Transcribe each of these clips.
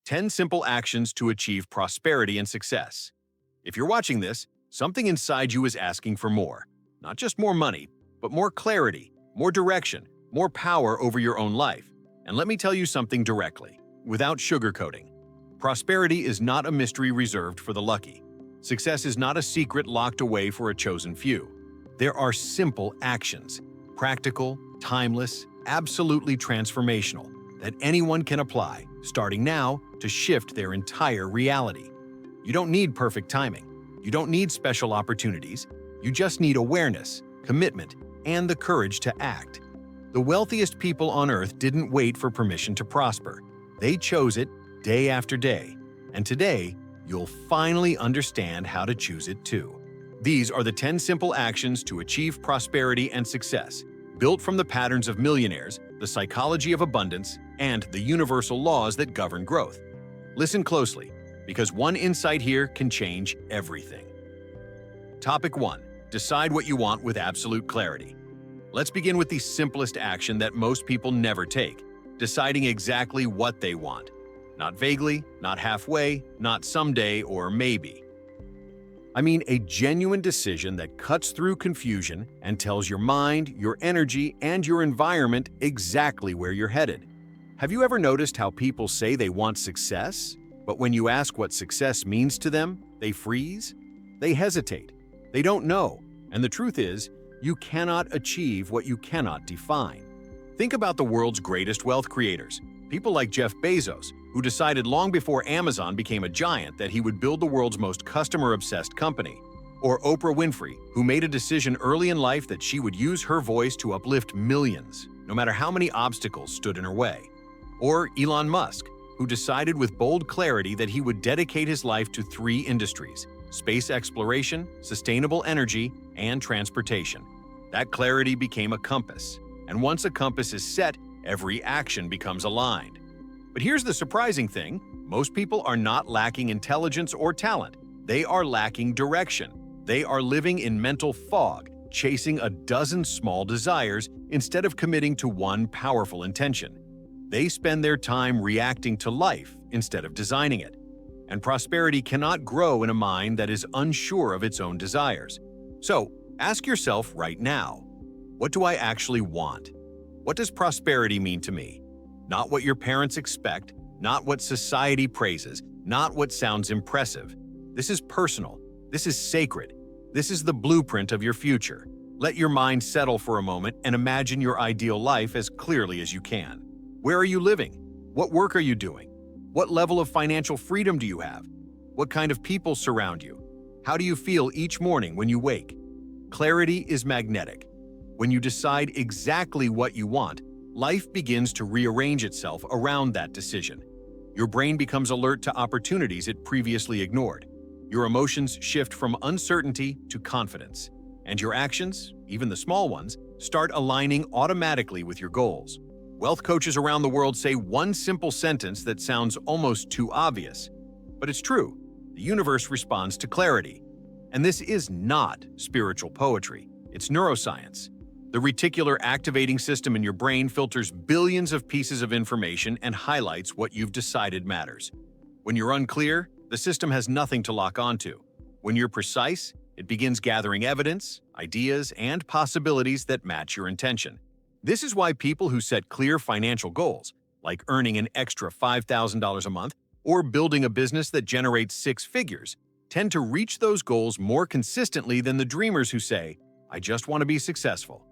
10 simple actions to achieve prosperity and success. If you're watching this, something inside you is asking for more. Not just more money, but more clarity, more direction, more power over your own life. And let me tell you something directly, without sugarcoating. Prosperity is not a mystery reserved for the lucky. Success is not a secret locked away for a chosen few. There are simple actions, practical, timeless, absolutely transformational, that anyone can apply, starting now, to shift their entire reality. You don't need perfect timing. You don't need special opportunities. You just need awareness, commitment, and the courage to act. The wealthiest people on earth didn't wait for permission to prosper. They chose it day after day. And today, you'll finally understand how to choose it too. These are the 10 simple actions to achieve prosperity and success, built from the patterns of millionaires, the psychology of abundance, and the universal laws that govern growth. Listen closely, because one insight here can change everything. Topic 1. Decide what you want with absolute clarity. Let's begin with the simplest action that most people never take, deciding exactly what they want. Not vaguely, not halfway, not someday or maybe. I mean a genuine decision that cuts through confusion and tells your mind, your energy, and your environment exactly where you're headed. Have you ever noticed how people say they want success, but when you ask what success means to them, they freeze? They hesitate. They don't know. And the truth is, you cannot achieve what you cannot define. Think about the world's greatest wealth creators, people like Jeff Bezos, who decided long before Amazon became a giant that he would build the world's most customer-obsessed company. Or Oprah Winfrey, who made a decision early in life that she would use her voice to uplift millions, no matter how many obstacles stood in her way. Or Elon Musk, who decided with bold clarity that he would dedicate his life to 3 industries: space exploration, sustainable energy, and transportation. That clarity became a compass. And once a compass is set, every action becomes aligned. But here's the surprising thing: most people are not lacking intelligence or talent. They are lacking direction. They are living in mental fog, chasing a dozen small desires instead of committing to one powerful intention. They spend their time reacting to life instead of designing it. And prosperity cannot grow in a mind that is unsure of its own desires. So, ask yourself right now, what do I actually want? What does prosperity mean to me? Not what your parents expect, not what society praises, not what sounds impressive. This is personal. This is sacred. This is the blueprint of your future. Let your mind settle for a moment and imagine your ideal life as clearly as you can. Where are you living? What work are you doing? What level of financial freedom do you have? What kind of people surround you? How do you feel each morning when you wake? Clarity is magnetic. When you decide exactly what you want, life begins to rearrange itself around that decision. Your brain becomes alert to opportunities it previously ignored. Your emotions shift from uncertainty to confidence. And your actions, even the small ones, start aligning automatically with your goals. Wealth coaches around the world say one simple sentence that sounds almost too obvious. But it's true. The universe responds to clarity. And this is not spiritual poetry. It's neuroscience. The reticular activating system in your brain filters billions of pieces of information and highlights what you've decided matters. When you're unclear, the system has nothing to lock onto. When you're precise, it begins gathering evidence, ideas, and possibilities that match your intention. This is why people who set clear financial goals, like earning an extra $5,000 a month or building a business that generates 6 figures, tend to reach those goals more consistently than the dreamers who say, "I just want to be successful."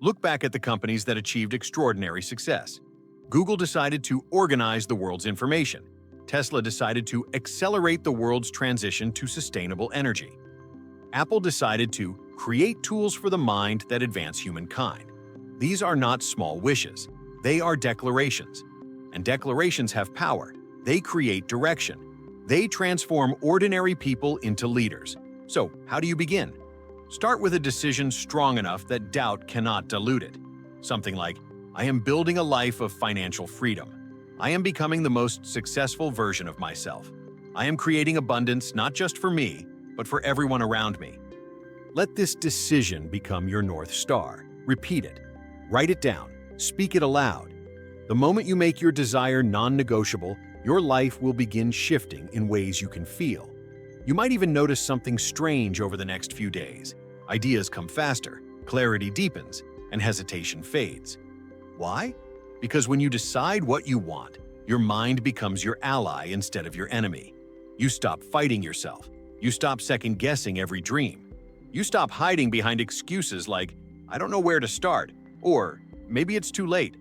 Look back at the companies that achieved extraordinary success. Google decided to organize the world's information. Tesla decided to accelerate the world's transition to sustainable energy. Apple decided to create tools for the mind that advance humankind. These are not small wishes. They are declarations. And declarations have power. They create direction. They transform ordinary people into leaders. So, how do you begin? Start with a decision strong enough that doubt cannot dilute it. Something like, I am building a life of financial freedom. I am becoming the most successful version of myself. I am creating abundance not just for me, but for everyone around me. Let this decision become your North Star. Repeat it. Write it down. Speak it aloud. The moment you make your desire non-negotiable, your life will begin shifting in ways you can feel. You might even notice something strange over the next few days. Ideas come faster, clarity deepens, and hesitation fades. Why? Because when you decide what you want, your mind becomes your ally instead of your enemy. You stop fighting yourself. You stop second-guessing every dream. You stop hiding behind excuses like, "I don't know where to start," or "maybe it's too late."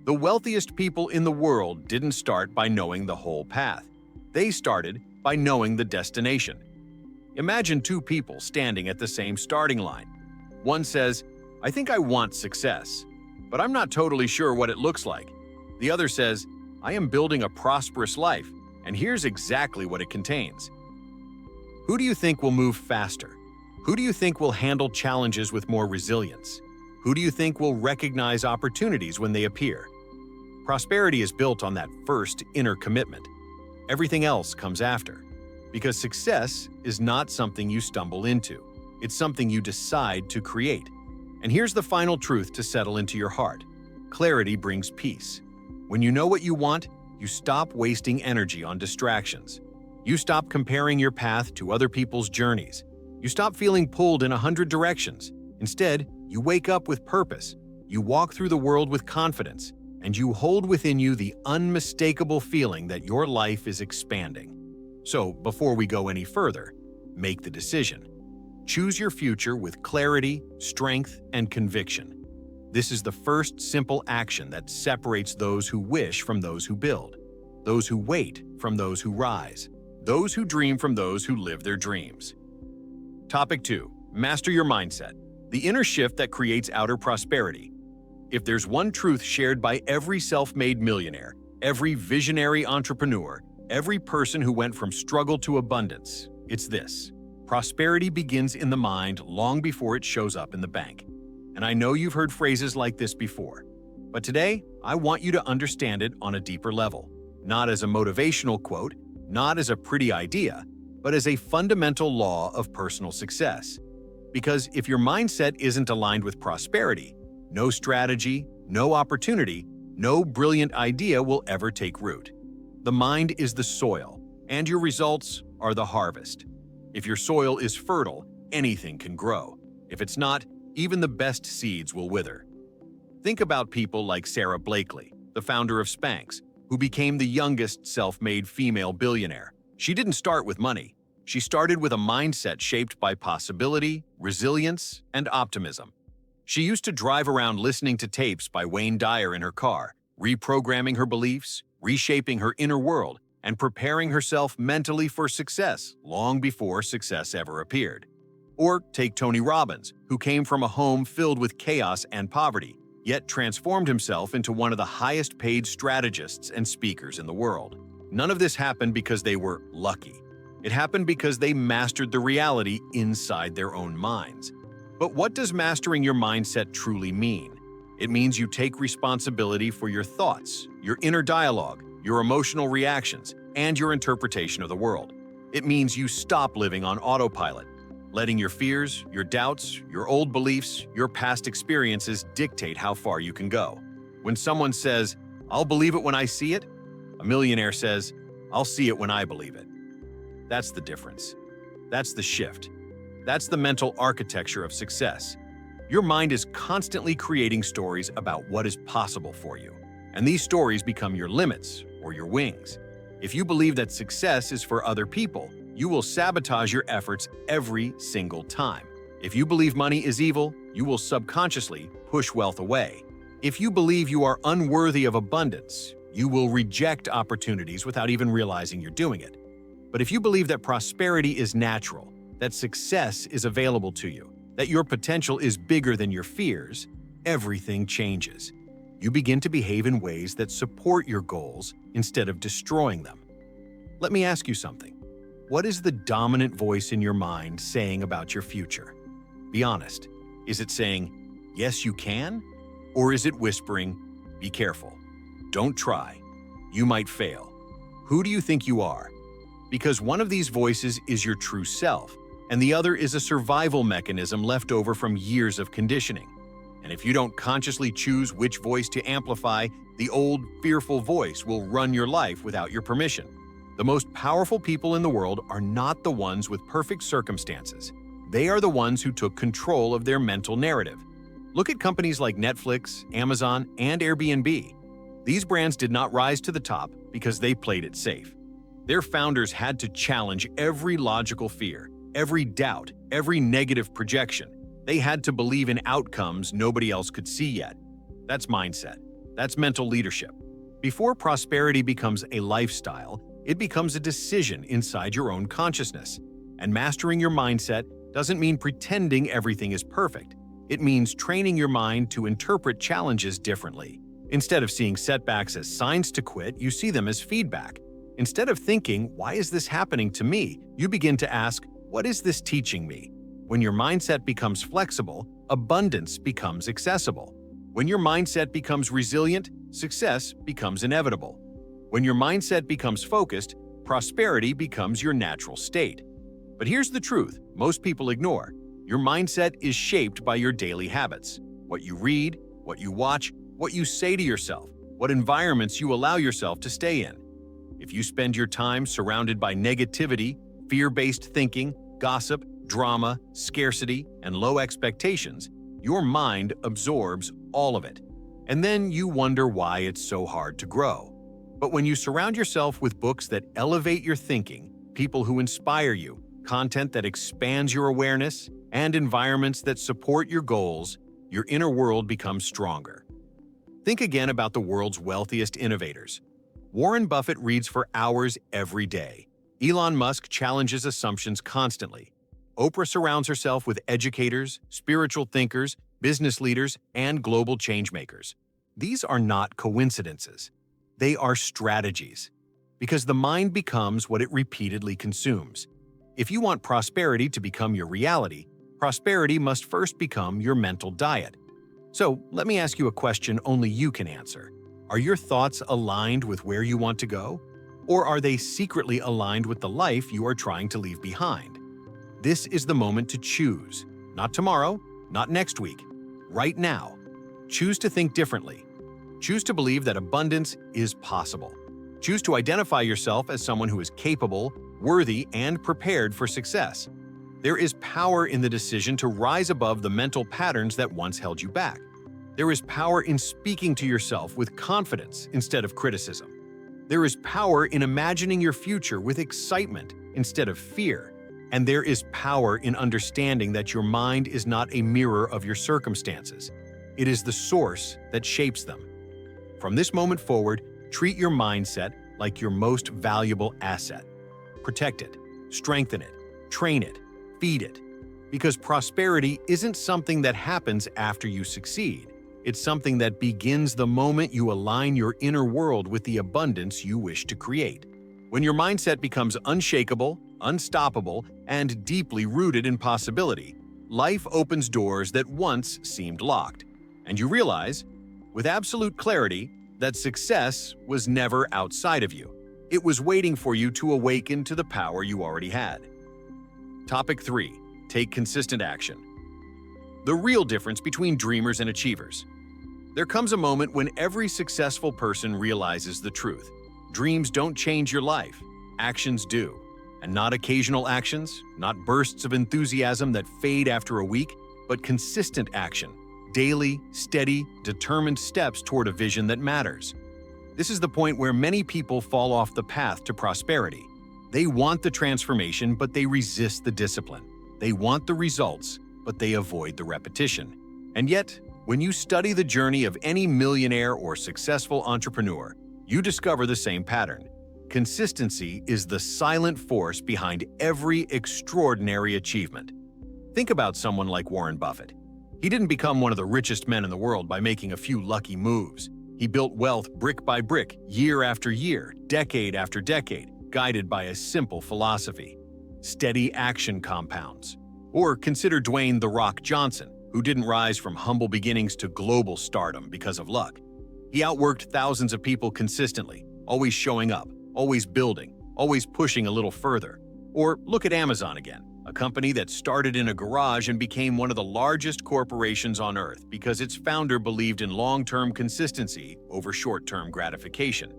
The wealthiest people in the world didn't start by knowing the whole path. They started by knowing the destination. Imagine two people standing at the same starting line. One says, "I think I want success, but I'm not totally sure what it looks like." The other says, "I am building a prosperous life, and here's exactly what it contains." Who do you think will move faster? Who do you think will handle challenges with more resilience? Who do you think will recognize opportunities when they appear? Prosperity is built on that first inner commitment. Everything else comes after. Because success is not something you stumble into. It's something you decide to create. And here's the final truth to settle into your heart. Clarity brings peace. When you know what you want, you stop wasting energy on distractions. You stop comparing your path to other people's journeys. You stop feeling pulled in 100 directions. Instead, you wake up with purpose. You walk through the world with confidence, and you hold within you the unmistakable feeling that your life is expanding. So, before we go any further, make the decision. Choose your future with clarity, strength, and conviction. This is the first simple action that separates those who wish from those who build, those who wait from those who rise, those who dream from those who live their dreams. Topic 2. Master your mindset. The inner shift that creates outer prosperity. If there's one truth shared by every self-made millionaire, every visionary entrepreneur, every person who went from struggle to abundance, it's this. Prosperity begins in the mind long before it shows up in the bank. And I know you've heard phrases like this before, but today I want you to understand it on a deeper level, not as a motivational quote, not as a pretty idea, but as a fundamental law of personal success. Because if your mindset isn't aligned with prosperity, no strategy, no opportunity, no brilliant idea will ever take root. The mind is the soil, and your results are the harvest. If your soil is fertile, anything can grow. If it's not, even the best seeds will wither. Think about people like Sarah Blakely, the founder of Spanx, who became the youngest self-made female billionaire. She didn't start with money. She started with a mindset shaped by possibility, resilience, and optimism. She used to drive around listening to tapes by Wayne Dyer in her car, reprogramming her beliefs, reshaping her inner world, and preparing herself mentally for success long before success ever appeared. Or take Tony Robbins, who came from a home filled with chaos and poverty, yet transformed himself into one of the highest-paid strategists and speakers in the world. None of this happened because they were lucky. It happened because they mastered the reality inside their own minds. But what does mastering your mindset truly mean? It means you take responsibility for your thoughts, your inner dialogue, your emotional reactions, and your interpretation of the world. It means you stop living on autopilot, letting your fears, your doubts, your old beliefs, your past experiences dictate how far you can go. When someone says, "I'll believe it when I see it," a millionaire says, "I'll see it when I believe it." That's the difference. That's the shift. That's the mental architecture of success. Your mind is constantly creating stories about what is possible for you, and these stories become your limits or your wings. If you believe that success is for other people, you will sabotage your efforts every single time. If you believe money is evil, you will subconsciously push wealth away. If you believe you are unworthy of abundance, you will reject opportunities without even realizing you're doing it. But if you believe that prosperity is natural, that success is available to you, that your potential is bigger than your fears, everything changes. You begin to behave in ways that support your goals instead of destroying them. Let me ask you something. What is the dominant voice in your mind saying about your future? Be honest. Is it saying, "Yes, you can"? Or is it whispering, "Be careful. Don't try. You might fail"? Who do you think you are? Because one of these voices is your true self, and the other is a survival mechanism left over from years of conditioning. And if you don't consciously choose which voice to amplify, the old, fearful voice will run your life without your permission. The most powerful people in the world are not the ones with perfect circumstances. They are the ones who took control of their mental narrative. Look at companies like Netflix, Amazon, and Airbnb. These brands did not rise to the top because they played it safe. Their founders had to challenge every logical fear, every doubt, every negative projection. They had to believe in outcomes nobody else could see yet. That's mindset. That's mental leadership. Before prosperity becomes a lifestyle, it becomes a decision inside your own consciousness. And mastering your mindset doesn't mean pretending everything is perfect. It means training your mind to interpret challenges differently. Instead of seeing setbacks as signs to quit, you see them as feedback. Instead of thinking, "Why is this happening to me?" you begin to ask, "What is this teaching me?" When your mindset becomes flexible, abundance becomes accessible. When your mindset becomes resilient, success becomes inevitable. When your mindset becomes focused, prosperity becomes your natural state. But here's the truth most people ignore. Your mindset is shaped by your daily habits. What you read, what you watch, what you say to yourself, what environments you allow yourself to stay in. If you spend your time surrounded by negativity, fear-based thinking, gossip, drama, scarcity, and low expectations, your mind absorbs all of it. And then you wonder why it's so hard to grow. But when you surround yourself with books that elevate your thinking, people who inspire you, content that expands your awareness, and environments that support your goals, your inner world becomes stronger. Think again about the world's wealthiest innovators. Warren Buffett reads for hours every day. Elon Musk challenges assumptions constantly. Oprah surrounds herself with educators, spiritual thinkers, business leaders, and global changemakers. These are not coincidences. They are strategies. Because the mind becomes what it repeatedly consumes. If you want prosperity to become your reality, prosperity must first become your mental diet. So, let me ask you a question only you can answer. Are your thoughts aligned with where you want to go? Or are they secretly aligned with the life you are trying to leave behind? This is the moment to choose. Not tomorrow, not next week. Right now. Choose to think differently. Choose to believe that abundance is possible. Choose to identify yourself as someone who is capable, worthy, and prepared for success. There is power in the decision to rise above the mental patterns that once held you back. There is power in speaking to yourself with confidence instead of criticism. There is power in imagining your future with excitement instead of fear. And there is power in understanding that your mind is not a mirror of your circumstances. It is the source that shapes them. From this moment forward, treat your mindset like your most valuable asset. Protect it, strengthen it, train it, feed it. Because prosperity isn't something that happens after you succeed. It's something that begins the moment you align your inner world with the abundance you wish to create. When your mindset becomes unshakable, unstoppable, and deeply rooted in possibility, life opens doors that once seemed locked. And you realize, with absolute clarity, that success was never outside of you. It was waiting for you to awaken to the power you already had. Topic 3. Take consistent action. The real difference between dreamers and achievers. There comes a moment when every successful person realizes the truth. Dreams don't change your life. Actions do. And not occasional actions, not bursts of enthusiasm that fade after a week, but consistent action. Daily, steady, determined steps toward a vision that matters. This is the point where many people fall off the path to prosperity. They want the transformation, but they resist the discipline. They want the results, but they avoid the repetition. And yet, when you study the journey of any millionaire or successful entrepreneur, you discover the same pattern. Consistency is the silent force behind every extraordinary achievement. Think about someone like Warren Buffett. He didn't become one of the richest men in the world by making a few lucky moves. He built wealth brick by brick, year after year, decade after decade, guided by a simple philosophy. Steady action compounds. Or consider Dwayne "The Rock" Johnson, who didn't rise from humble beginnings to global stardom because of luck. He outworked thousands of people consistently, always showing up, always building, always pushing a little further. Or look at Amazon again, a company that started in a garage and became one of the largest corporations on earth because its founder believed in long-term consistency over short-term gratification.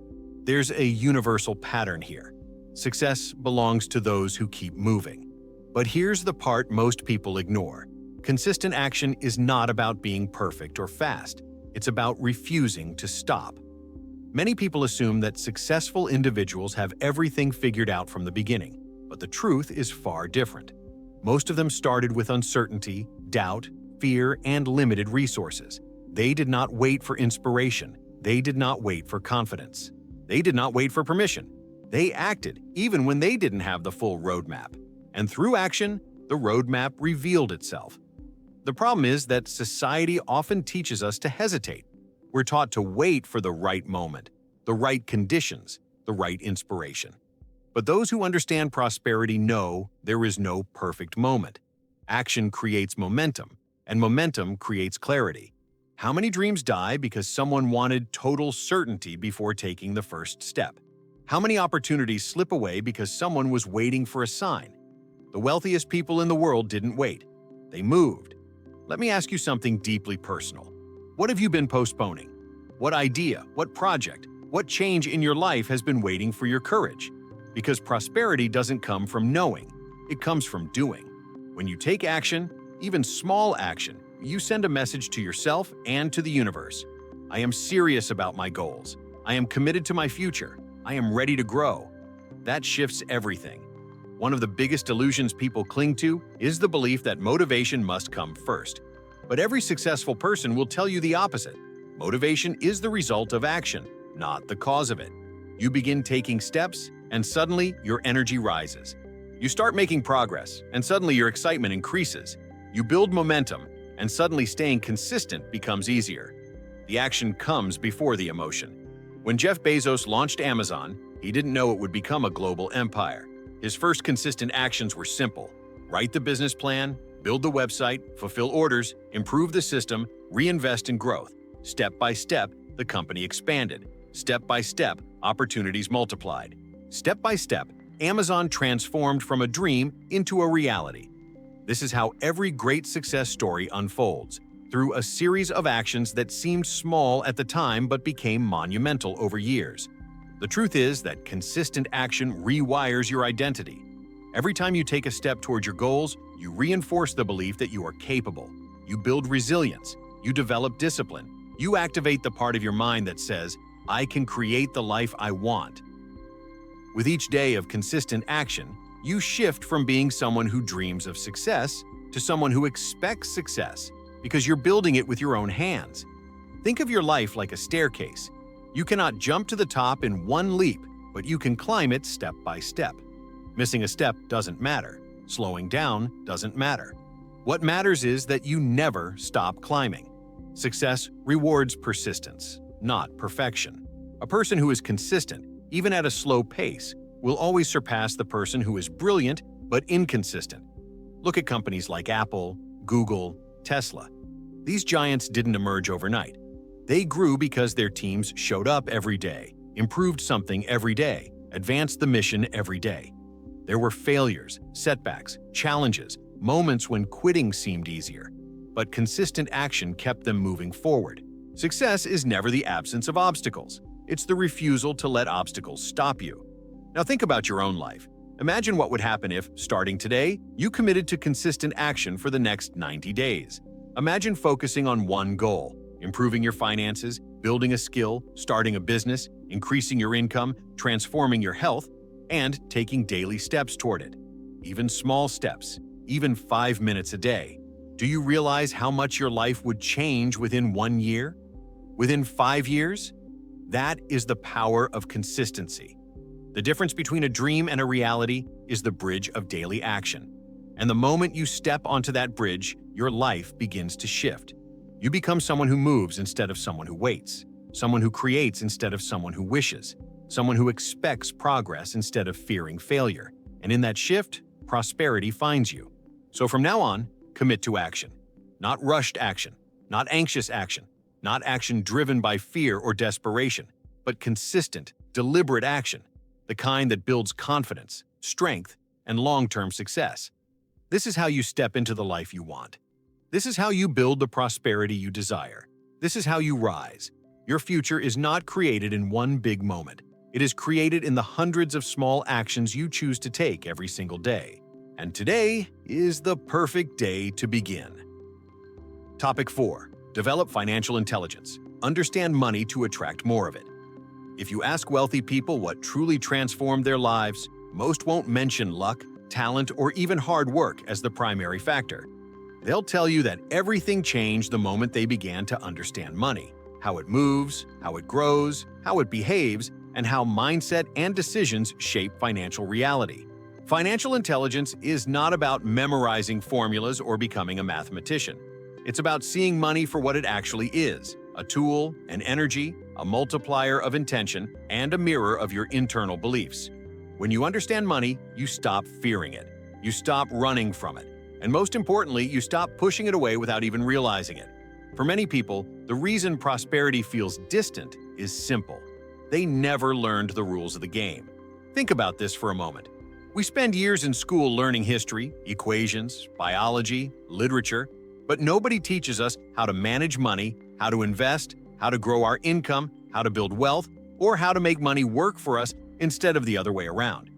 There's a universal pattern here. Success belongs to those who keep moving. But here's the part most people ignore. Consistent action is not about being perfect or fast. It's about refusing to stop. Many people assume that successful individuals have everything figured out from the beginning, but the truth is far different. Most of them started with uncertainty, doubt, fear, and limited resources. They did not wait for inspiration. They did not wait for confidence. They did not wait for permission. They acted even when they didn't have the full roadmap. And through action, the roadmap revealed itself. The problem is that society often teaches us to hesitate. We're taught to wait for the right moment, the right conditions, the right inspiration. But those who understand prosperity know there is no perfect moment. Action creates momentum, and momentum creates clarity. How many dreams die because someone wanted total certainty before taking the first step? How many opportunities slip away because someone was waiting for a sign? The wealthiest people in the world didn't wait. They moved. Let me ask you something deeply personal. What have you been postponing? What idea, what project, what change in your life has been waiting for your courage? Because prosperity doesn't come from knowing, it comes from doing. When you take action, even small action, you send a message to yourself and to the universe. I am serious about my goals. I am committed to my future. I am ready to grow. That shifts everything. One of the biggest illusions people cling to is the belief that motivation must come first. But every successful person will tell you the opposite. Motivation is the result of action, not the cause of it. You begin taking steps, and suddenly your energy rises. You start making progress, and suddenly your excitement increases. You build momentum, and suddenly staying consistent becomes easier. The action comes before the emotion. When Jeff Bezos launched Amazon, he didn't know it would become a global empire. His first consistent actions were simple: write the business plan, build the website, fulfill orders, improve the system, reinvest in growth. Step by step, the company expanded. Step by step, opportunities multiplied. Step by step, Amazon transformed from a dream into a reality. This is how every great success story unfolds, through a series of actions that seemed small at the time but became monumental over years. The truth is that consistent action rewires your identity. Every time you take a step toward your goals, you reinforce the belief that you are capable. You build resilience. You develop discipline. You activate the part of your mind that says, I can create the life I want. With each day of consistent action, you shift from being someone who dreams of success to someone who expects success, because you're building it with your own hands. Think of your life like a staircase. You cannot jump to the top in one leap, but you can climb it step by step. Missing a step doesn't matter. Slowing down doesn't matter. What matters is that you never stop climbing. Success rewards persistence, not perfection. A person who is consistent, even at a slow pace, will always surpass the person who is brilliant but inconsistent. Look at companies like Apple, Google, Tesla. These giants didn't emerge overnight. They grew because their teams showed up every day, improved something every day, advanced the mission every day. There were failures, setbacks, challenges, moments when quitting seemed easier, but consistent action kept them moving forward. Success is never the absence of obstacles. It's the refusal to let obstacles stop you. Now think about your own life. Imagine what would happen if, starting today, you committed to consistent action for the next 90 days. Imagine focusing on one goal: improving your finances, building a skill, starting a business, increasing your income, transforming your health, and taking daily steps toward it. Even small steps, even 5 minutes a day. Do you realize how much your life would change within 1 year? Within 5 years? That is the power of consistency. The difference between a dream and a reality is the bridge of daily action. And the moment you step onto that bridge, your life begins to shift. You become someone who moves instead of someone who waits, someone who creates instead of someone who wishes, someone who expects progress instead of fearing failure. And in that shift, prosperity finds you. So from now on, commit to action. Not rushed action, not anxious action, not action driven by fear or desperation, but consistent, deliberate action, the kind that builds confidence, strength, and long-term success. This is how you step into the life you want. This is how you build the prosperity you desire. This is how you rise. Your future is not created in one big moment. It is created in the hundreds of small actions you choose to take every single day. And today is the perfect day to begin. Topic 4. Develop financial intelligence. Understand money to attract more of it. If you ask wealthy people what truly transformed their lives, most won't mention luck, talent, or even hard work as the primary factor. They'll tell you that everything changed the moment they began to understand money, how it moves, how it grows, how it behaves, and how mindset and decisions shape financial reality. Financial intelligence is not about memorizing formulas or becoming a mathematician. It's about seeing money for what it actually is: a tool, an energy, a multiplier of intention, and a mirror of your internal beliefs. When you understand money, you stop fearing it. You stop running from it. And most importantly, you stop pushing it away without even realizing it. For many people, the reason prosperity feels distant is simple. They never learned the rules of the game. Think about this for a moment. We spend years in school learning history, equations, biology, literature, but nobody teaches us how to manage money, how to invest, how to grow our income, how to build wealth, or how to make money work for us instead of the other way around.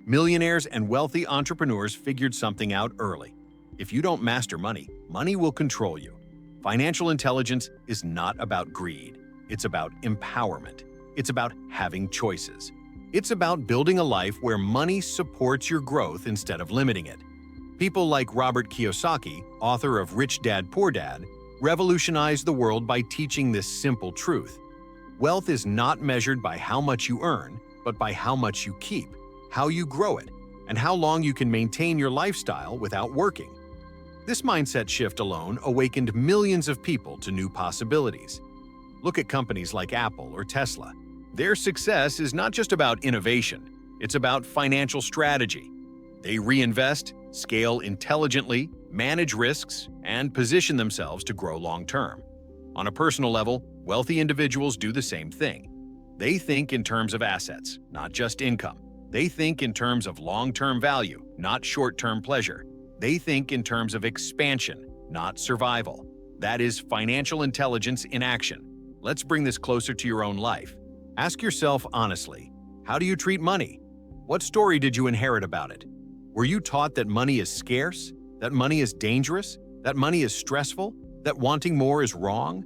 Millionaires and wealthy entrepreneurs figured something out early. If you don't master money, money will control you. Financial intelligence is not about greed. It's about empowerment. It's about having choices. It's about building a life where money supports your growth instead of limiting it. People like Robert Kiyosaki, author of Rich Dad, Poor Dad, revolutionized the world by teaching this simple truth. Wealth is not measured by how much you earn, but by how much you keep, how you grow it, and how long you can maintain your lifestyle without working. This mindset shift alone awakened millions of people to new possibilities. Look at companies like Apple or Tesla. Their success is not just about innovation, it's about financial strategy. They reinvest, scale intelligently, manage risks, and position themselves to grow long-term. On a personal level, wealthy individuals do the same thing. They think in terms of assets, not just income. They think in terms of long-term value, not short-term pleasure. They think in terms of expansion, not survival. That is financial intelligence in action. Let's bring this closer to your own life. Ask yourself honestly, how do you treat money? What story did you inherit about it? Were you taught that money is scarce, that money is dangerous, that money is stressful, that wanting more is wrong?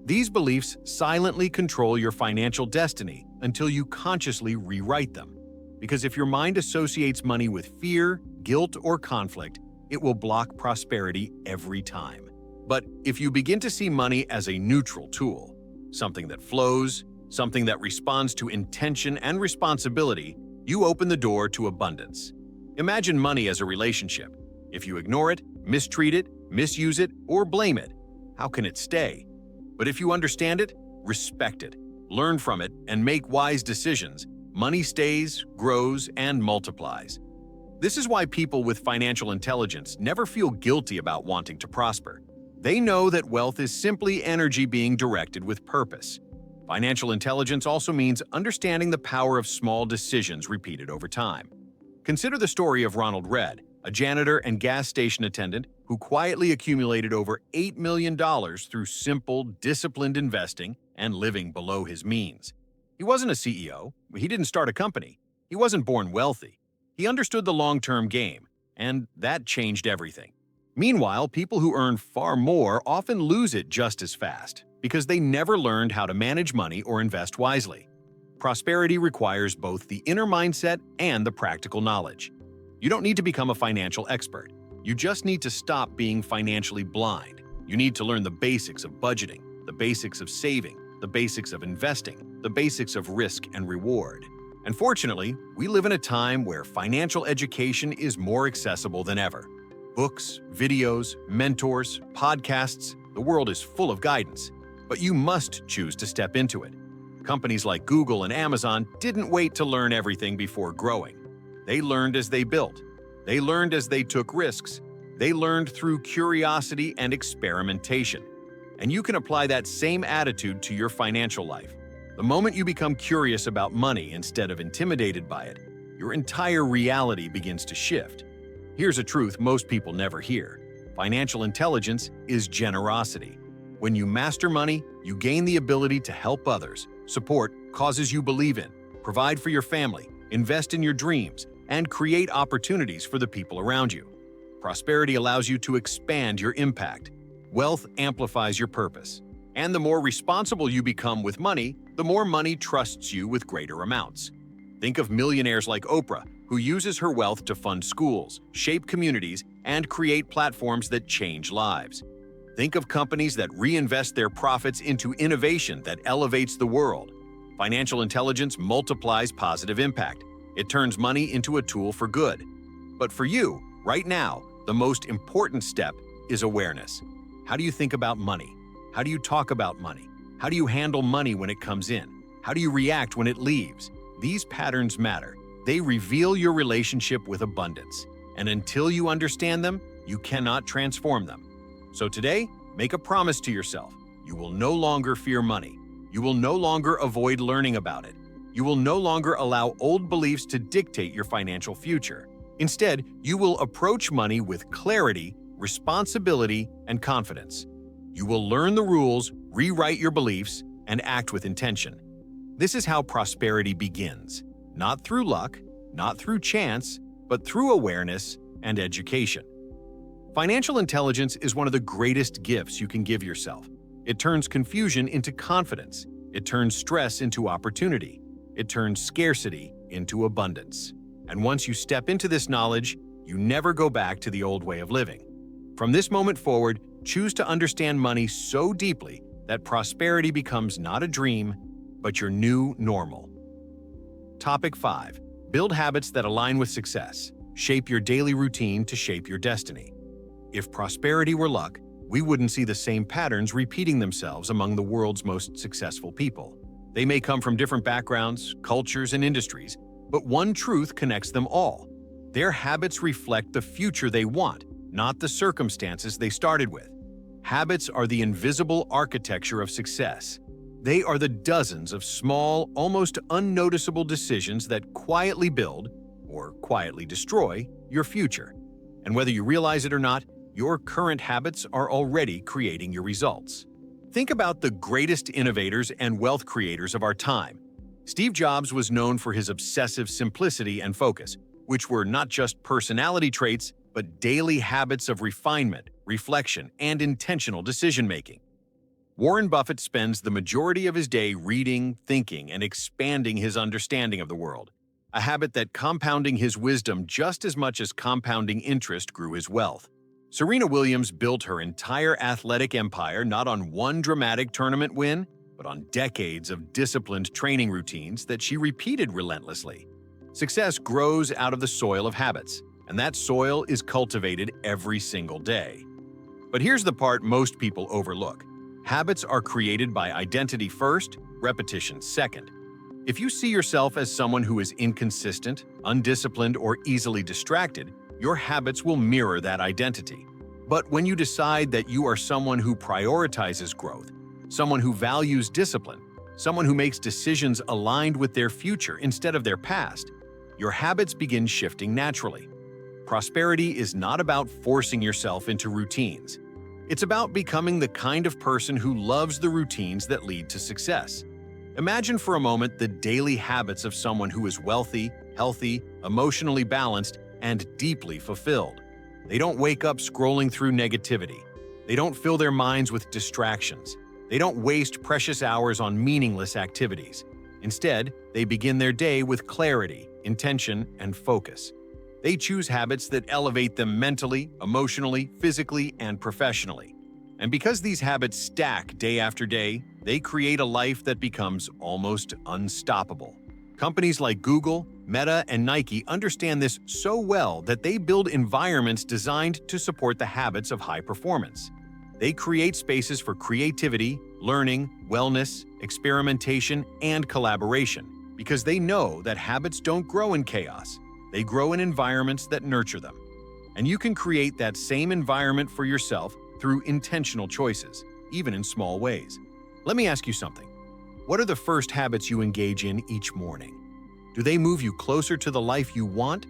These beliefs silently control your financial destiny until you consciously rewrite them. Because if your mind associates money with fear, guilt, or conflict, it will block prosperity every time. But if you begin to see money as a neutral tool, something that flows, something that responds to intention and responsibility, you open the door to abundance. Imagine money as a relationship. If you ignore it, mistreat it, misuse it, or blame it, how can it stay? But if you understand it, respect it, learn from it, and make wise decisions, money stays, grows, and multiplies. This is why people with financial intelligence never feel guilty about wanting to prosper. They know that wealth is simply energy being directed with purpose. Financial intelligence also means understanding the power of small decisions repeated over time. Consider the story of Ronald Read, a janitor and gas station attendant who quietly accumulated over $8 million through simple, disciplined investing and living below his means. He wasn't a CEO. He didn't start a company. He wasn't born wealthy. He understood the long-term game, and that changed everything. Meanwhile, people who earn far more often lose it just as fast because they never learned how to manage money or invest wisely. Prosperity requires both the inner mindset and the practical knowledge. You don't need to become a financial expert. You just need to stop being financially blind. You need to learn the basics of budgeting, the basics of saving, the basics of investing, the basics of risk and reward. And fortunately, we live in a time where financial education is more accessible than ever. Books, videos, mentors, podcasts, the world is full of guidance, but you must choose to step into it. Companies like Google and Amazon didn't wait to learn everything before growing. They learned as they built. They learned as they took risks. They learned through curiosity and experimentation. And you can apply that same attitude to your financial life. The moment you become curious about money instead of intimidated by it, your entire reality begins to shift. Here's a truth most people never hear. Financial intelligence is generosity. When you master money, you gain the ability to help others, support causes you believe in, provide for your family, invest in your dreams, and create opportunities for the people around you. Prosperity allows you to expand your impact. Wealth amplifies your purpose. And the more responsible you become with money, the more money trusts you with greater amounts. Think of millionaires like Oprah, who uses her wealth to fund schools, shape communities, and create platforms that change lives. Think of companies that reinvest their profits into innovation that elevates the world. Financial intelligence multiplies positive impact. It turns money into a tool for good. But for you, right now, the most important step is awareness. How do you think about money? How do you talk about money? How do you handle money when it comes in? How do you react when it leaves? These patterns matter. They reveal your relationship with abundance. And until you understand them, you cannot transform them. So today, make a promise to yourself. You will no longer fear money. You will no longer avoid learning about it. You will no longer allow old beliefs to dictate your financial future. Instead, you will approach money with clarity, responsibility, and confidence. You will learn the rules, rewrite your beliefs, and act with intention. This is how prosperity begins. Not through luck, not through chance, but through awareness and education. Financial intelligence is one of the greatest gifts you can give yourself. It turns confusion into confidence. It turns stress into opportunity. It turns scarcity into abundance. And once you step into this knowledge, you never go back to the old way of living. From this moment forward, choose to understand money so deeply that prosperity becomes not a dream, but your new normal. Topic 5. Build habits that align with success. Shape your daily routine to shape your destiny. If prosperity were luck, we wouldn't see the same patterns repeating themselves among the world's most successful people. They may come from different backgrounds, cultures, and industries, but one truth connects them all. Their habits reflect the future they want, not the circumstances they started with. Habits are the invisible architecture of success. They are the dozens of small, almost unnoticeable decisions that quietly build, or quietly destroy, your future. And whether you realize it or not, your current habits are already creating your results. Think about the greatest innovators and wealth creators of our time. Steve Jobs was known for his obsessive simplicity and focus, which were not just personality traits, but daily habits of refinement, reflection, and intentional decision-making. Warren Buffett spends the majority of his day reading, thinking, and expanding his understanding of the world, a habit that compounding his wisdom just as much as compounding interest grew his wealth. Serena Williams built her entire athletic empire not on one dramatic tournament win, but on decades of disciplined training routines that she repeated relentlessly. Success grows out of the soil of habits, and that soil is cultivated every single day. But here's the part most people overlook. Habits are created by identity first, repetition second. If you see yourself as someone who is inconsistent, undisciplined, or easily distracted, your habits will mirror that identity. But when you decide that you are someone who prioritizes growth, someone who values discipline, someone who makes decisions aligned with their future instead of their past, your habits begin shifting naturally. Prosperity is not about forcing yourself into routines. It's about becoming the kind of person who loves the routines that lead to success. Imagine for a moment the daily habits of someone who is wealthy, healthy, emotionally balanced, and deeply fulfilled. They don't wake up scrolling through negativity. They don't fill their minds with distractions. They don't waste precious hours on meaningless activities. Instead, they begin their day with clarity, intention, and focus. They choose habits that elevate them mentally, emotionally, physically, and professionally. And because these habits stack day after day, they create a life that becomes almost unstoppable. Companies like Google, Meta, and Nike understand this so well that they build environments designed to support the habits of high performance. They create spaces for creativity, learning, wellness, experimentation, and collaboration, because they know that habits don't grow in chaos. They grow in environments that nurture them. And you can create that same environment for yourself through intentional choices, even in small ways. Let me ask you something. What are the first habits you engage in each morning? Do they move you closer to the life you want?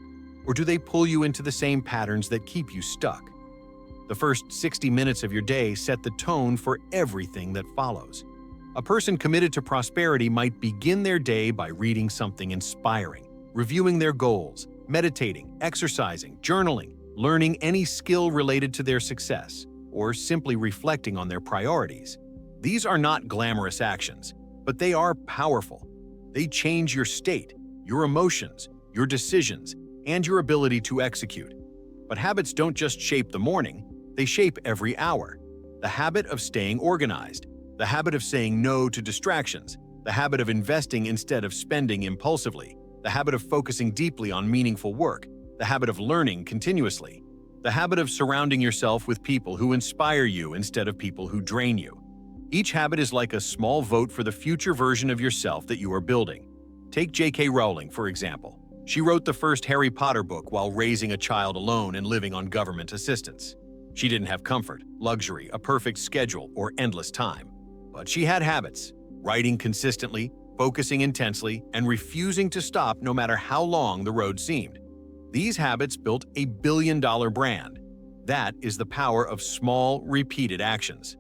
or do they pull you into the same patterns that keep you stuck? The first 60 minutes of your day set the tone for everything that follows. A person committed to prosperity might begin their day by reading something inspiring, reviewing their goals, meditating, exercising, journaling, learning any skill related to their success, or simply reflecting on their priorities. These are not glamorous actions, but they are powerful. They change your state, your emotions, your decisions, and your ability to execute. But habits don't just shape the morning, they shape every hour. The habit of staying organized, the habit of saying no to distractions, the habit of investing instead of spending impulsively, the habit of focusing deeply on meaningful work, the habit of learning continuously, the habit of surrounding yourself with people who inspire you instead of people who drain you. Each habit is like a small vote for the future version of yourself that you are building. Take J.K. Rowling, for example. She wrote the first Harry Potter book while raising a child alone and living on government assistance. She didn't have comfort, luxury, a perfect schedule, or endless time. But she had habits: writing consistently, focusing intensely, and refusing to stop no matter how long the road seemed. These habits built a billion-dollar brand. That is the power of small, repeated actions.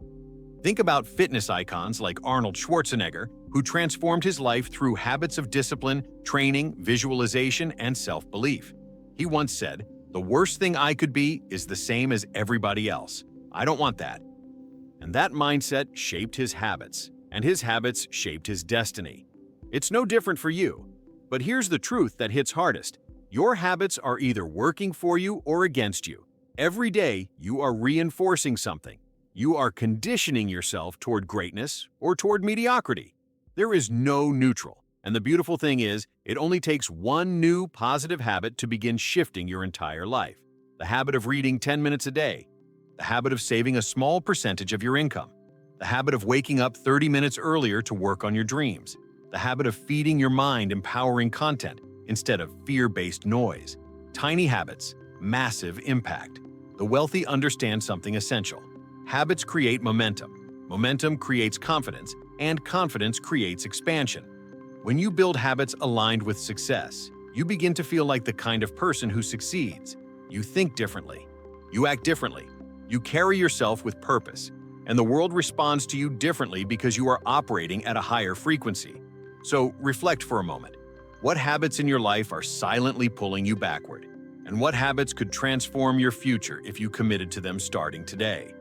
Think about fitness icons like Arnold Schwarzenegger, who transformed his life through habits of discipline, training, visualization, and self-belief. He once said, "The worst thing I could be is the same as everybody else. I don't want that." And that mindset shaped his habits, and his habits shaped his destiny. It's no different for you. But here's the truth that hits hardest. Your habits are either working for you or against you. Every day, you are reinforcing something. You are conditioning yourself toward greatness or toward mediocrity. There is no neutral, and the beautiful thing is, it only takes one new positive habit to begin shifting your entire life. The habit of reading 10 minutes a day, the habit of saving a small percentage of your income, the habit of waking up 30 minutes earlier to work on your dreams, the habit of feeding your mind empowering content instead of fear-based noise. Tiny habits, massive impact. The wealthy understand something essential. Habits create momentum. Momentum creates confidence, and confidence creates expansion. When you build habits aligned with success, you begin to feel like the kind of person who succeeds. You think differently. You act differently. You carry yourself with purpose, and the world responds to you differently because you are operating at a higher frequency. So reflect for a moment. What habits in your life are silently pulling you backward? And what habits could transform your future if you committed to them starting today?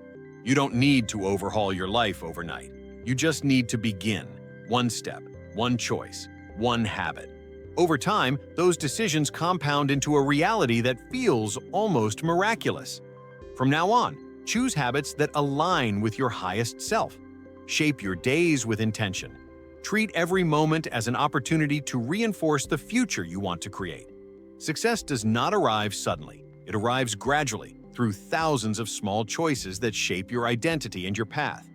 You don't need to overhaul your life overnight. You just need to begin. One step, one choice, one habit. Over time, those decisions compound into a reality that feels almost miraculous. From now on, choose habits that align with your highest self. Shape your days with intention. Treat every moment as an opportunity to reinforce the future you want to create. Success does not arrive suddenly. It arrives gradually, through thousands of small choices that shape your identity and your path.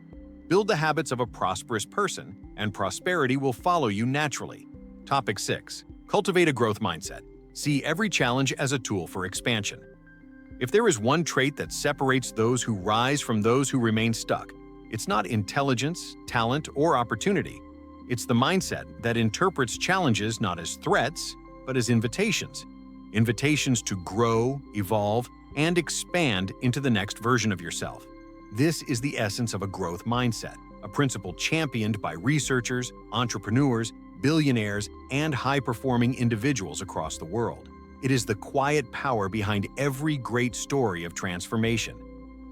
Build the habits of a prosperous person, and prosperity will follow you naturally. Topic 6. Cultivate a growth mindset. See every challenge as a tool for expansion. If there is one trait that separates those who rise from those who remain stuck, it's not intelligence, talent, or opportunity. It's the mindset that interprets challenges not as threats, but as invitations. Invitations to grow, evolve, and expand into the next version of yourself. This is the essence of a growth mindset, a principle championed by researchers, entrepreneurs, billionaires, and high-performing individuals across the world. It is the quiet power behind every great story of transformation.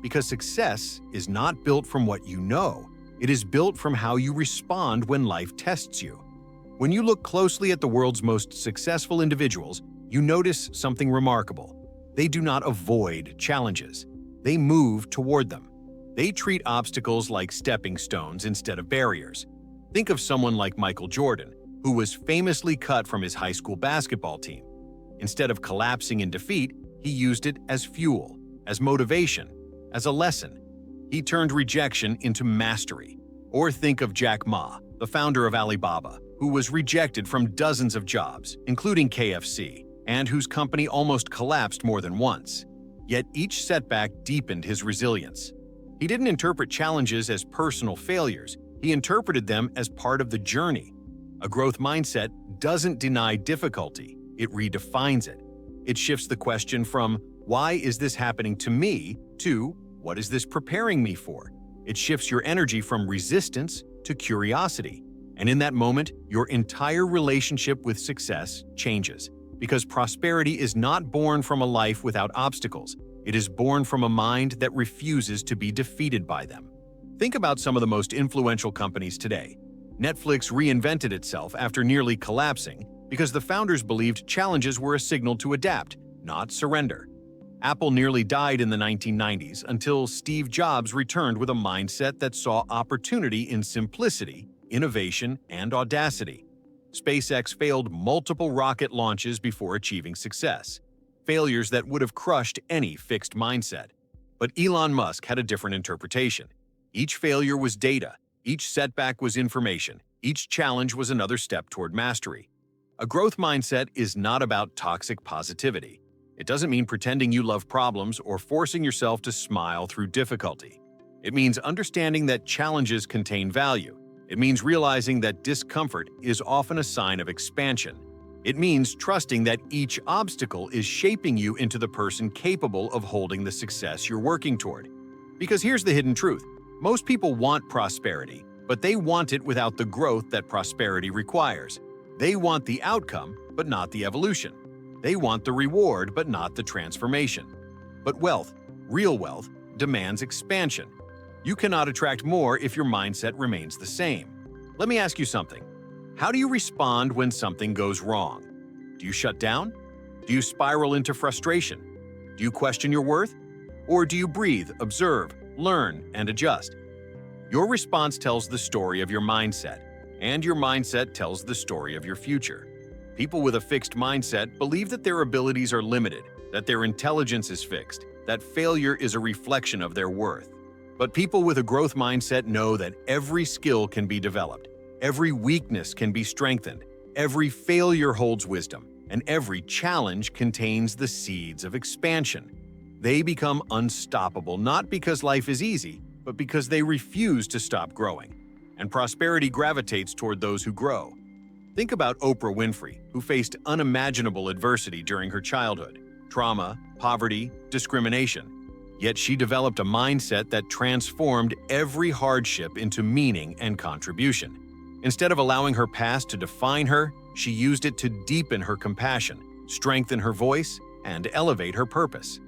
Because success is not built from what you know, it is built from how you respond when life tests you. When you look closely at the world's most successful individuals, you notice something remarkable. They do not avoid challenges. They move toward them. They treat obstacles like stepping stones instead of barriers. Think of someone like Michael Jordan, who was famously cut from his high school basketball team. Instead of collapsing in defeat, he used it as fuel, as motivation, as a lesson. He turned rejection into mastery. Or think of Jack Ma, the founder of Alibaba, who was rejected from dozens of jobs, including KFC, and whose company almost collapsed more than once. Yet each setback deepened his resilience. He didn't interpret challenges as personal failures. He interpreted them as part of the journey. A growth mindset doesn't deny difficulty, it redefines it. It shifts the question from, "Why is this happening to me?" to, "What is this preparing me for?" It shifts your energy from resistance to curiosity. And in that moment, your entire relationship with success changes. Because prosperity is not born from a life without obstacles. It is born from a mind that refuses to be defeated by them. Think about some of the most influential companies today. Netflix reinvented itself after nearly collapsing because the founders believed challenges were a signal to adapt, not surrender. Apple nearly died in the 1990s until Steve Jobs returned with a mindset that saw opportunity in simplicity, innovation, and audacity. SpaceX failed multiple rocket launches before achieving success, failures that would have crushed any fixed mindset. But Elon Musk had a different interpretation. Each failure was data, each setback was information, each challenge was another step toward mastery. A growth mindset is not about toxic positivity. It doesn't mean pretending you love problems or forcing yourself to smile through difficulty. It means understanding that challenges contain value. It means realizing that discomfort is often a sign of expansion. It means trusting that each obstacle is shaping you into the person capable of holding the success you're working toward. Because here's the hidden truth. Most people want prosperity, but they want it without the growth that prosperity requires. They want the outcome, but not the evolution. They want the reward, but not the transformation. But wealth, real wealth, demands expansion. You cannot attract more if your mindset remains the same. Let me ask you something. How do you respond when something goes wrong? Do you shut down? Do you spiral into frustration? Do you question your worth? Or do you breathe, observe, learn, and adjust? Your response tells the story of your mindset, and your mindset tells the story of your future. People with a fixed mindset believe that their abilities are limited, that their intelligence is fixed, that failure is a reflection of their worth. But people with a growth mindset know that every skill can be developed, every weakness can be strengthened, every failure holds wisdom, and every challenge contains the seeds of expansion. They become unstoppable not because life is easy, but because they refuse to stop growing. And prosperity gravitates toward those who grow. Think about Oprah Winfrey, who faced unimaginable adversity during her childhood, trauma, poverty, discrimination. Yet she developed a mindset that transformed every hardship into meaning and contribution. Instead of allowing her past to define her, she used it to deepen her compassion, strengthen her voice, and elevate her purpose.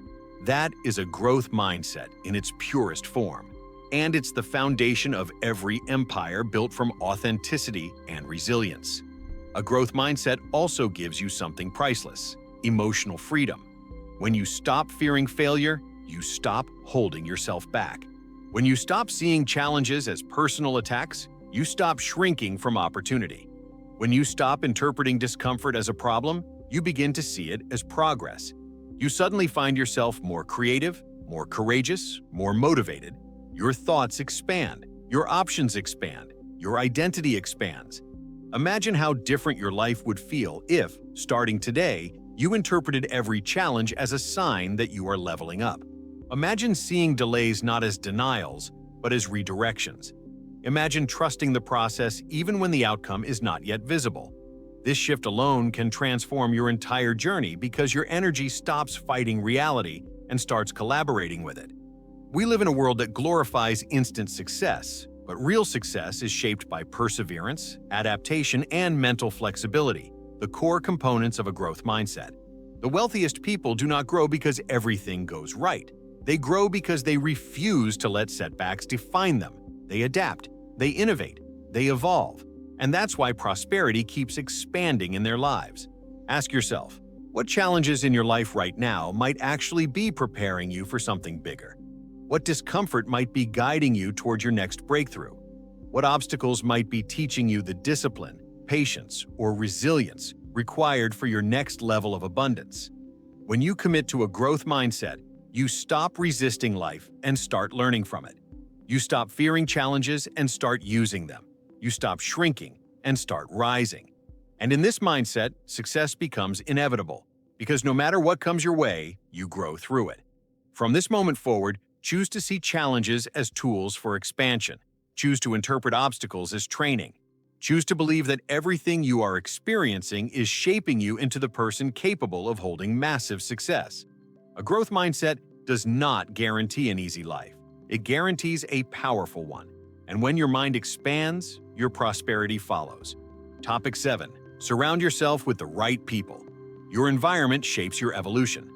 That is a growth mindset in its purest form. And it's the foundation of every empire built from authenticity and resilience. A growth mindset also gives you something priceless: emotional freedom. When you stop fearing failure, you stop holding yourself back. When you stop seeing challenges as personal attacks, you stop shrinking from opportunity. When you stop interpreting discomfort as a problem, you begin to see it as progress. You suddenly find yourself more creative, more courageous, more motivated. Your thoughts expand, your options expand, your identity expands. Imagine how different your life would feel if, starting today, you interpreted every challenge as a sign that you are leveling up. Imagine seeing delays not as denials, but as redirections. Imagine trusting the process even when the outcome is not yet visible. This shift alone can transform your entire journey because your energy stops fighting reality and starts collaborating with it. We live in a world that glorifies instant success, but real success is shaped by perseverance, adaptation, and mental flexibility, the core components of a growth mindset. The wealthiest people do not grow because everything goes right. They grow because they refuse to let setbacks define them. They adapt, they innovate, they evolve. And that's why prosperity keeps expanding in their lives. Ask yourself, what challenges in your life right now might actually be preparing you for something bigger? What discomfort might be guiding you toward your next breakthrough? What obstacles might be teaching you the discipline, patience, or resilience required for your next level of abundance? When you commit to a growth mindset, you stop resisting life and start learning from it. You stop fearing challenges and start using them. You stop shrinking and start rising. And in this mindset, success becomes inevitable, because no matter what comes your way, you grow through it. From this moment forward, choose to see challenges as tools for expansion. Choose to interpret obstacles as training. Choose to believe that everything you are experiencing is shaping you into the person capable of holding massive success. A growth mindset does not guarantee an easy life. It guarantees a powerful one. And when your mind expands, your prosperity follows. Topic 7. Surround yourself with the right people. Your environment shapes your evolution.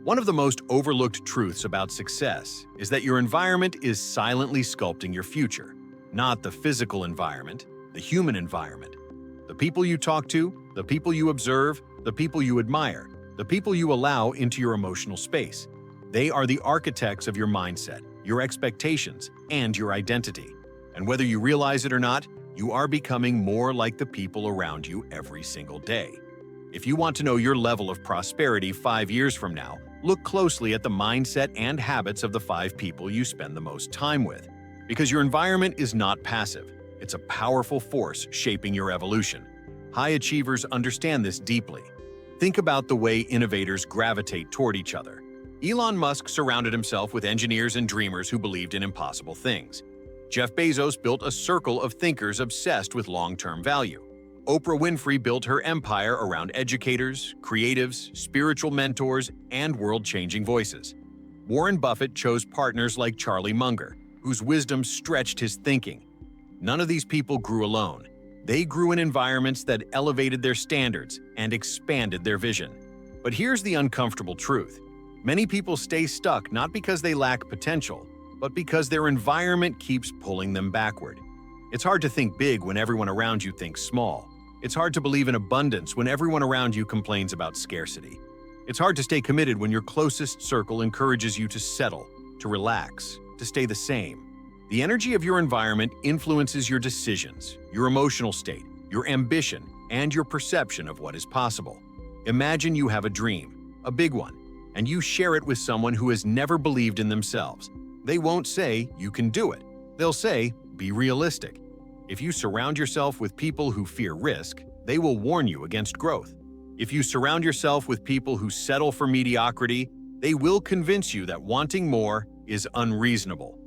One of the most overlooked truths about success is that your environment is silently sculpting your future. Not the physical environment, the human environment. The people you talk to, the people you observe, the people you admire, the people you allow into your emotional space. They are the architects of your mindset, your expectations, and your identity. And whether you realize it or not, you are becoming more like the people around you every single day. If you want to know your level of prosperity 5 years from now, look closely at the mindset and habits of the 5 people you spend the most time with. Because your environment is not passive. It's a powerful force shaping your evolution. High achievers understand this deeply. Think about the way innovators gravitate toward each other. Elon Musk surrounded himself with engineers and dreamers who believed in impossible things. Jeff Bezos built a circle of thinkers obsessed with long-term value. Oprah Winfrey built her empire around educators, creatives, spiritual mentors, and world-changing voices. Warren Buffett chose partners like Charlie Munger, whose wisdom stretched his thinking. None of these people grew alone. They grew in environments that elevated their standards and expanded their vision. But here's the uncomfortable truth. Many people stay stuck not because they lack potential, but because their environment keeps pulling them backward. It's hard to think big when everyone around you thinks small. It's hard to believe in abundance when everyone around you complains about scarcity. It's hard to stay committed when your closest circle encourages you to settle, to relax, to stay the same. The energy of your environment influences your decisions, your emotional state, your ambition, and your perception of what is possible. Imagine you have a dream, a big one, and you share it with someone who has never believed in themselves. They won't say, "You can do it." They'll say, "Be realistic." If you surround yourself with people who fear risk, they will warn you against growth. If you surround yourself with people who settle for mediocrity, they will convince you that wanting more is unreasonable.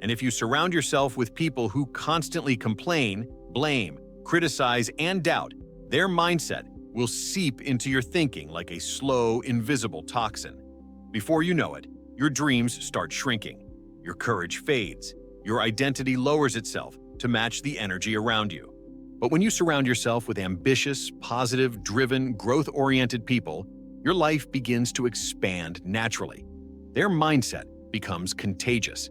And if you surround yourself with people who constantly complain, blame, criticize, and doubt, their mindset will seep into your thinking like a slow, invisible toxin. Before you know it, your dreams start shrinking, your courage fades, your identity lowers itself to match the energy around you. But when you surround yourself with ambitious, positive, driven, growth-oriented people, your life begins to expand naturally. Their mindset becomes contagious.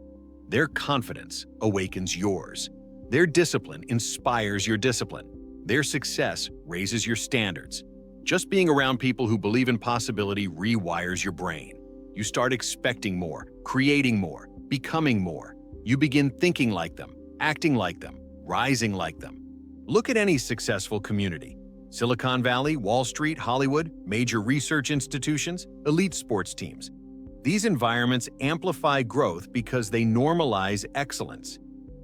Their confidence awakens yours. Their discipline inspires your discipline. Their success raises your standards. Just being around people who believe in possibility rewires your brain. You start expecting more, creating more, becoming more. You begin thinking like them, acting like them, rising like them. Look at any successful community. Silicon Valley, Wall Street, Hollywood, major research institutions, elite sports teams. These environments amplify growth because they normalize excellence.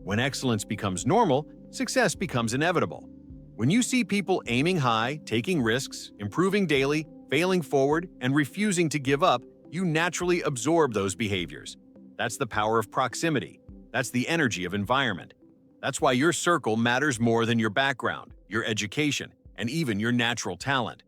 When excellence becomes normal, success becomes inevitable. When you see people aiming high, taking risks, improving daily, failing forward, and refusing to give up, you naturally absorb those behaviors. That's the power of proximity. That's the energy of environment. That's why your circle matters more than your background, your education, and even your natural talent.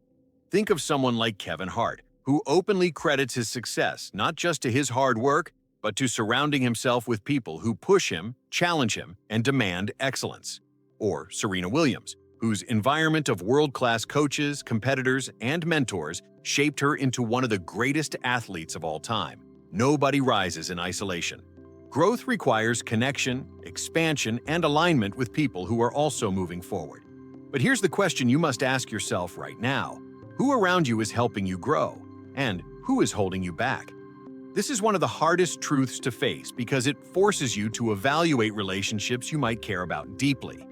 Think of someone like Kevin Hart, who openly credits his success not just to his hard work, but to surrounding himself with people who push him, challenge him, and demand excellence. Or Serena Williams, whose environment of world-class coaches, competitors, and mentors shaped her into one of the greatest athletes of all time. Nobody rises in isolation. Growth requires connection, expansion, and alignment with people who are also moving forward. But here's the question you must ask yourself right now. Who around you is helping you grow? And who is holding you back? This is one of the hardest truths to face because it forces you to evaluate relationships you might care about deeply.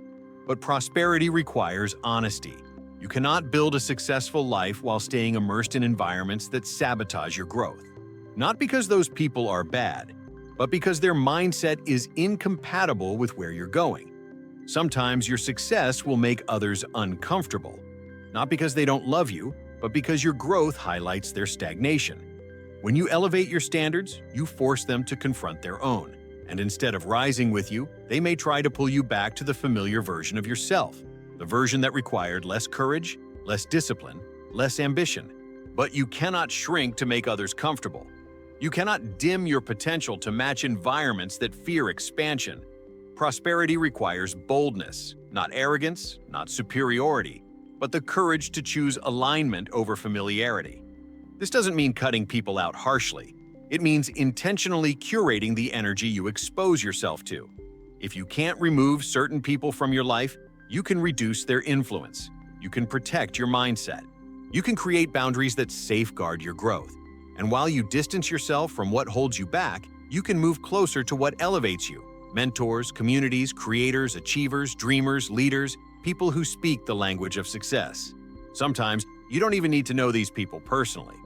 But prosperity requires honesty. You cannot build a successful life while staying immersed in environments that sabotage your growth. Not because those people are bad, but because their mindset is incompatible with where you're going. Sometimes your success will make others uncomfortable, not because they don't love you, but because your growth highlights their stagnation. When you elevate your standards, you force them to confront their own. And instead of rising with you, they may try to pull you back to the familiar version of yourself, the version that required less courage, less discipline, less ambition. But you cannot shrink to make others comfortable. You cannot dim your potential to match environments that fear expansion. Prosperity requires boldness, not arrogance, not superiority, but the courage to choose alignment over familiarity. This doesn't mean cutting people out harshly. It means intentionally curating the energy you expose yourself to. If you can't remove certain people from your life, you can reduce their influence. You can protect your mindset. You can create boundaries that safeguard your growth. And while you distance yourself from what holds you back, you can move closer to what elevates you. Mentors, communities, creators, achievers, dreamers, leaders, people who speak the language of success. Sometimes, you don't even need to know these people personally.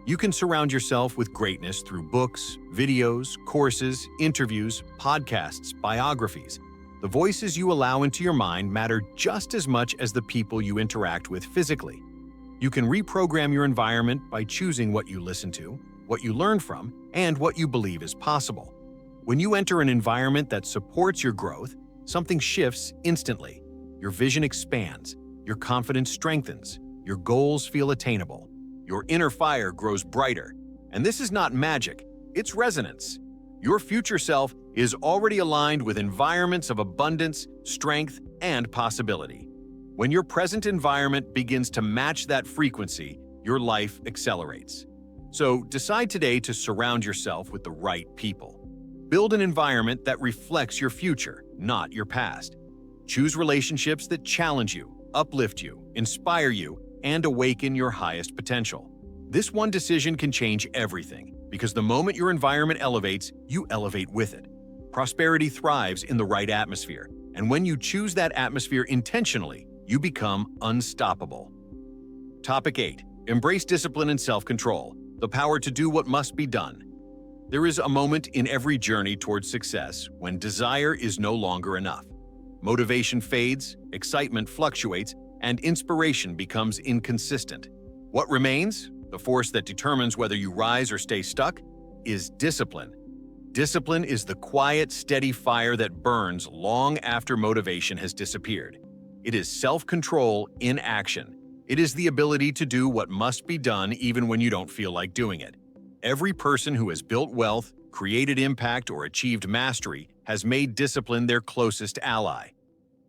You can surround yourself with greatness through books, videos, courses, interviews, podcasts, biographies. The voices you allow into your mind matter just as much as the people you interact with physically. You can reprogram your environment by choosing what you listen to, what you learn from, and what you believe is possible. When you enter an environment that supports your growth, something shifts instantly. Your vision expands, your confidence strengthens, your goals feel attainable. Your inner fire grows brighter. And this is not magic, it's resonance. Your future self is already aligned with environments of abundance, strength, and possibility. When your present environment begins to match that frequency, your life accelerates. So decide today to surround yourself with the right people. Build an environment that reflects your future, not your past. Choose relationships that challenge you, uplift you, inspire you, and awaken your highest potential. This one decision can change everything, because the moment your environment elevates, you elevate with it. Prosperity thrives in the right atmosphere, and when you choose that atmosphere intentionally, you become unstoppable. Topic 8. Embrace discipline and self-control, the power to do what must be done. There is a moment in every journey towards success when desire is no longer enough. Motivation fades, excitement fluctuates, and inspiration becomes inconsistent. What remains, the force that determines whether you rise or stay stuck, is discipline. Discipline is the quiet, steady fire that burns long after motivation has disappeared. It is self-control in action. It is the ability to do what must be done even when you don't feel like doing it. Every person who has built wealth, created impact, or achieved mastery has made discipline their closest ally.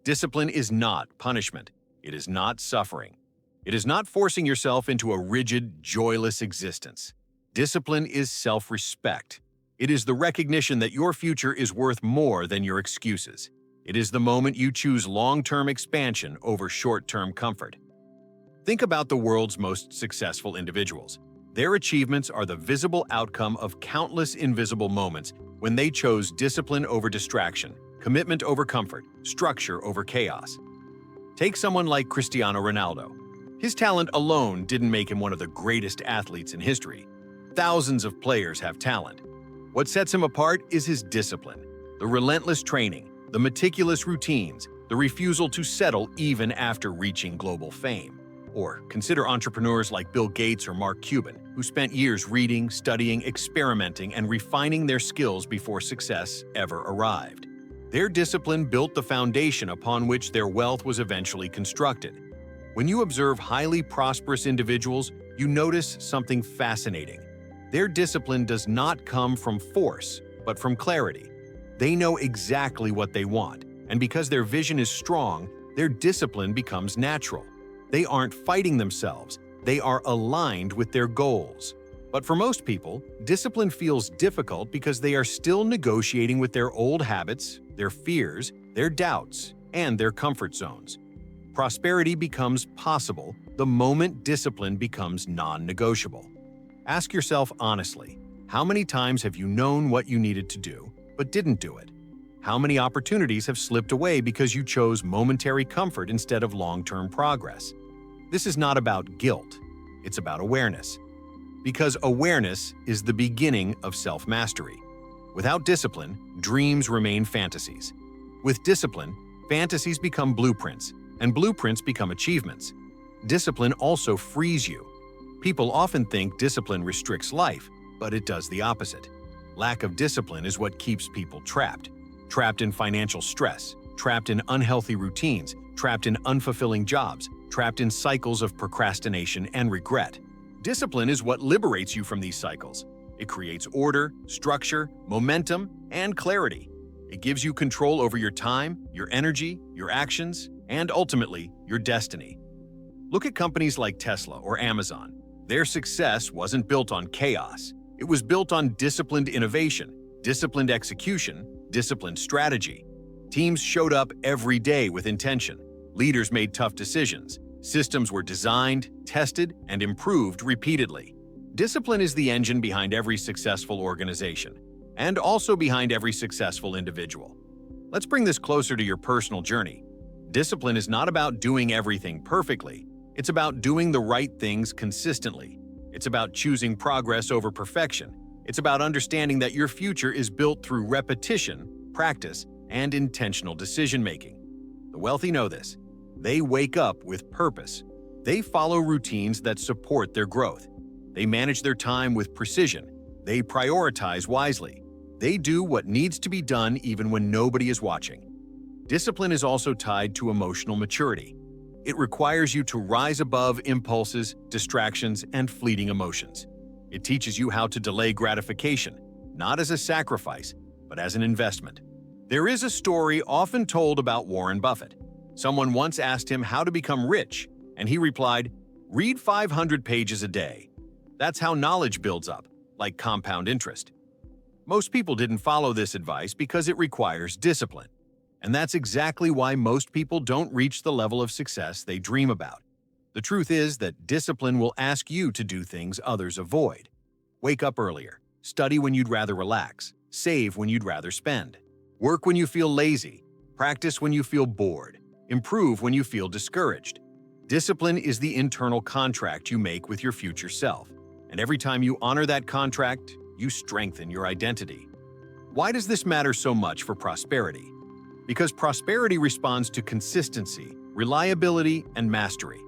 Discipline is not punishment. It is not suffering. It is not forcing yourself into a rigid, joyless existence. Discipline is self-respect. It is the recognition that your future is worth more than your excuses. It is the moment you choose long-term expansion over short-term comfort. Think about the world's most successful individuals. Their achievements are the visible outcome of countless invisible moments when they chose discipline over distraction, commitment over comfort, structure over chaos. Take someone like Cristiano Ronaldo. His talent alone didn't make him one of the greatest athletes in history. Thousands of players have talent. What sets him apart is his discipline, the relentless training, the meticulous routines, the refusal to settle even after reaching global fame. Or consider entrepreneurs like Bill Gates or Mark Cuban, who spent years reading, studying, experimenting, and refining their skills before success ever arrived. Their discipline built the foundation upon which their wealth was eventually constructed. When you observe highly prosperous individuals, you notice something fascinating. Their discipline does not come from force, but from clarity. They know exactly what they want, and because their vision is strong, their discipline becomes natural. They aren't fighting themselves, they are aligned with their goals. But for most people, discipline feels difficult because they are still negotiating with their old habits, their fears, their doubts, and their comfort zones. Prosperity becomes possible the moment discipline becomes non-negotiable. Ask yourself honestly, how many times have you known what you needed to do, but didn't do it? How many opportunities have slipped away because you chose momentary comfort instead of long-term progress? This is not about guilt, it's about awareness. Because awareness is the beginning of self-mastery. Without discipline, dreams remain fantasies. With discipline, fantasies become blueprints, and blueprints become achievements. Discipline also frees you. People often think discipline restricts life, but it does the opposite. Lack of discipline is what keeps people trapped. Trapped in financial stress, trapped in unhealthy routines, trapped in unfulfilling jobs, trapped in cycles of procrastination and regret. Discipline is what liberates you from these cycles. It creates order, structure, momentum, and clarity. It gives you control over your time, your energy, your actions, and ultimately, your destiny. Look at companies like Tesla or Amazon. Their success wasn't built on chaos. It was built on disciplined innovation, disciplined execution, disciplined strategy. Teams showed up every day with intention. Leaders made tough decisions. Systems were designed, tested, and improved repeatedly. Discipline is the engine behind every successful organization, and also behind every successful individual. Let's bring this closer to your personal journey. Discipline is not about doing everything perfectly. It's about doing the right things consistently. It's about choosing progress over perfection. It's about understanding that your future is built through repetition, practice, and intentional decision-making. The wealthy know this. They wake up with purpose. They follow routines that support their growth. They manage their time with precision. They prioritize wisely. They do what needs to be done even when nobody is watching. Discipline is also tied to emotional maturity. It requires you to rise above impulses, distractions, and fleeting emotions. It teaches you how to delay gratification, not as a sacrifice, but as an investment. There is a story often told about Warren Buffett. Someone once asked him how to become rich, and he replied, "Read 500 pages a day. That's how knowledge builds up, like compound interest." Most people didn't follow this advice because it requires discipline. And that's exactly why most people don't reach the level of success they dream about. The truth is that discipline will ask you to do things others avoid. Wake up earlier, study when you'd rather relax, save when you'd rather spend, work when you feel lazy, practice when you feel bored, improve when you feel discouraged. Discipline is the internal contract you make with your future self, and every time you honor that contract, you strengthen your identity. Why does this matter so much for prosperity? Because prosperity responds to consistency, reliability, and mastery.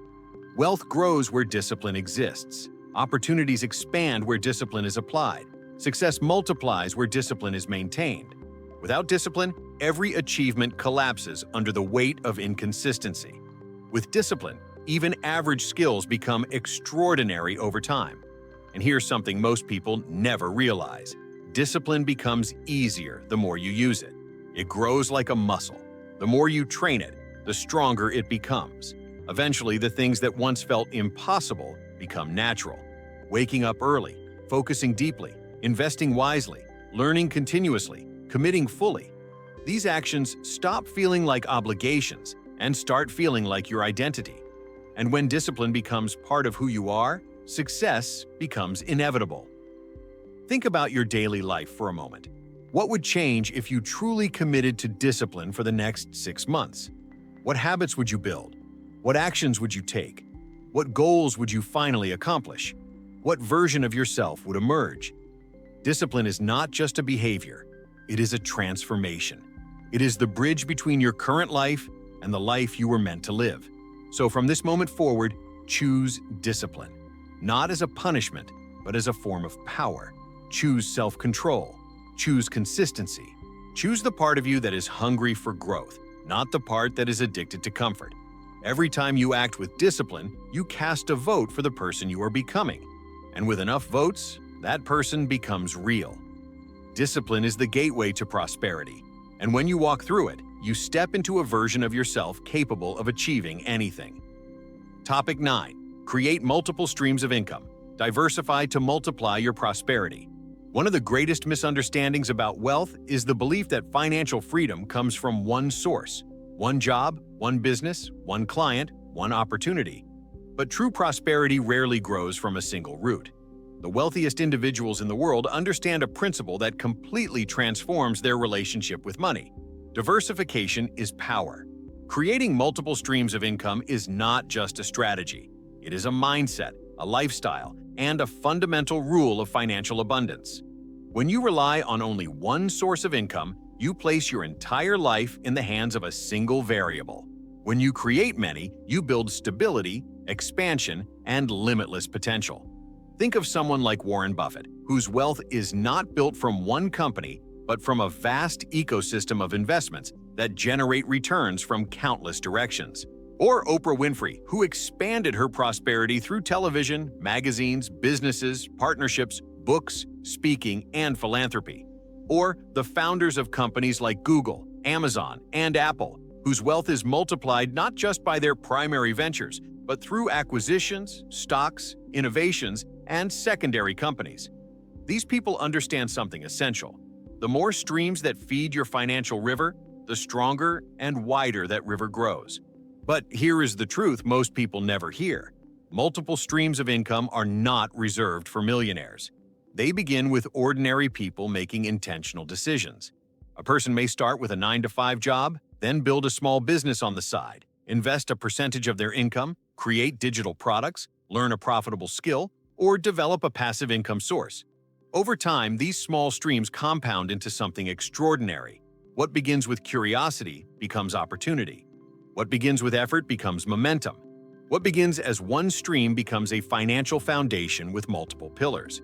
Wealth grows where discipline exists. Opportunities expand where discipline is applied. Success multiplies where discipline is maintained. Without discipline, every achievement collapses under the weight of inconsistency. With discipline, even average skills become extraordinary over time. And here's something most people never realize. Discipline becomes easier the more you use it. It grows like a muscle. The more you train it, the stronger it becomes. Eventually, the things that once felt impossible become natural. Waking up early, focusing deeply, investing wisely, learning continuously, committing fully. These actions stop feeling like obligations and start feeling like your identity. And when discipline becomes part of who you are, success becomes inevitable. Think about your daily life for a moment. What would change if you truly committed to discipline for the next 6 months? What habits would you build? What actions would you take? What goals would you finally accomplish? What version of yourself would emerge? Discipline is not just a behavior, it is a transformation. It is the bridge between your current life and the life you were meant to live. So from this moment forward, choose discipline. Not as a punishment, but as a form of power. Choose self-control. Choose consistency. Choose the part of you that is hungry for growth, not the part that is addicted to comfort. Every time you act with discipline, you cast a vote for the person you are becoming. And with enough votes, that person becomes real. Discipline is the gateway to prosperity. And when you walk through it, you step into a version of yourself capable of achieving anything. Topic 9. Create multiple streams of income. Diversify to multiply your prosperity. One of the greatest misunderstandings about wealth is the belief that financial freedom comes from one source, one job, one business, one client, one opportunity. But true prosperity rarely grows from a single root. The wealthiest individuals in the world understand a principle that completely transforms their relationship with money. Diversification is power. Creating multiple streams of income is not just a strategy. It is a mindset, a lifestyle, and a fundamental rule of financial abundance. When you rely on only one source of income, you place your entire life in the hands of a single variable. When you create many, you build stability, expansion, and limitless potential. Think of someone like Warren Buffett, whose wealth is not built from one company, but from a vast ecosystem of investments that generate returns from countless directions. Or Oprah Winfrey, who expanded her prosperity through television, magazines, businesses, partnerships, books, speaking, and philanthropy. Or the founders of companies like Google, Amazon, and Apple, whose wealth is multiplied not just by their primary ventures, but through acquisitions, stocks, innovations, and secondary companies. These people understand something essential. The more streams that feed your financial river, the stronger and wider that river grows. But here is the truth most people never hear. Multiple streams of income are not reserved for millionaires. They begin with ordinary people making intentional decisions. A person may start with a 9-to-5 job, then build a small business on the side, invest a percentage of their income, create digital products, learn a profitable skill, or develop a passive income source. Over time, these small streams compound into something extraordinary. What begins with curiosity becomes opportunity. What begins with effort becomes momentum. What begins as one stream becomes a financial foundation with multiple pillars.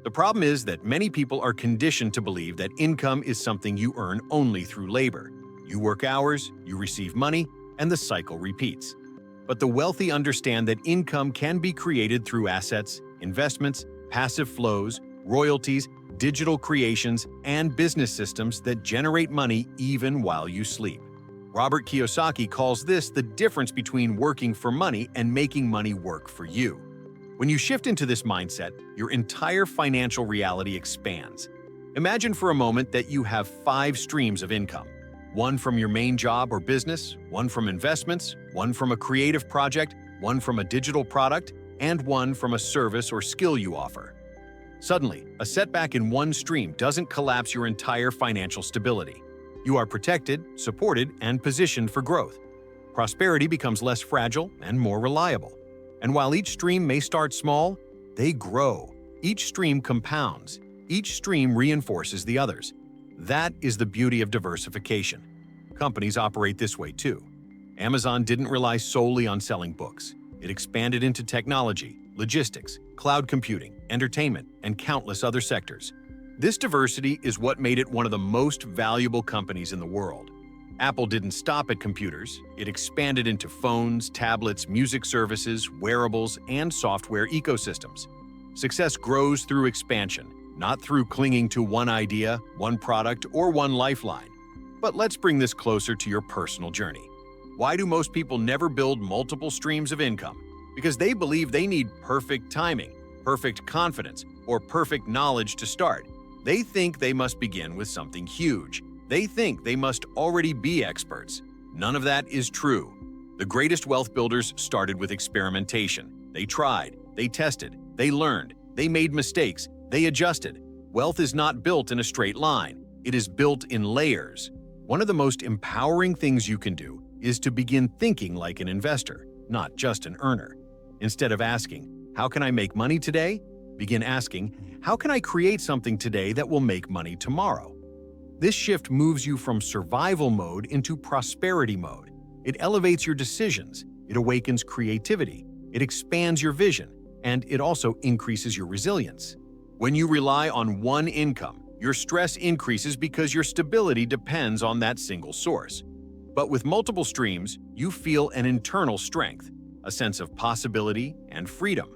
The problem is that many people are conditioned to believe that income is something you earn only through labor. You work hours, you receive money, and the cycle repeats. But the wealthy understand that income can be created through assets, investments, passive flows, royalties, digital creations, and business systems that generate money even while you sleep. Robert Kiyosaki calls this the difference between working for money and making money work for you. When you shift into this mindset, your entire financial reality expands. Imagine for a moment that you have 5 streams of income. One from your main job or business, one from investments, one from a creative project, one from a digital product, and one from a service or skill you offer. Suddenly, a setback in one stream doesn't collapse your entire financial stability. You are protected, supported, and positioned for growth. Prosperity becomes less fragile and more reliable. And while each stream may start small, they grow. Each stream compounds. Each stream reinforces the others. That is the beauty of diversification. Companies operate this way too. Amazon didn't rely solely on selling books. It expanded into technology, logistics, cloud computing, entertainment, and countless other sectors. This diversity is what made it one of the most valuable companies in the world. Apple didn't stop at computers. It expanded into phones, tablets, music services, wearables, and software ecosystems. Success grows through expansion, not through clinging to one idea, one product, or one lifeline. But let's bring this closer to your personal journey. Why do most people never build multiple streams of income? Because they believe they need perfect timing, perfect confidence, or perfect knowledge to start. They think they must begin with something huge. They think they must already be experts. None of that is true. The greatest wealth builders started with experimentation. They tried, they tested, they learned, they made mistakes, they adjusted. Wealth is not built in a straight line. It is built in layers. One of the most empowering things you can do is to begin thinking like an investor, not just an earner. Instead of asking, "How can I make money today?" begin asking, "How can I create something today that will make money tomorrow?" This shift moves you from survival mode into prosperity mode. It elevates your decisions, it awakens creativity, it expands your vision, and it also increases your resilience. When you rely on one income, your stress increases because your stability depends on that single source. But with multiple streams, you feel an internal strength, a sense of possibility and freedom.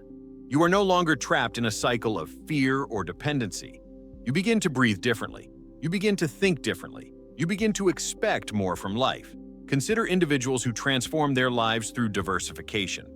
You are no longer trapped in a cycle of fear or dependency. You begin to breathe differently. You begin to think differently. You begin to expect more from life. Consider individuals who transform their lives through diversification.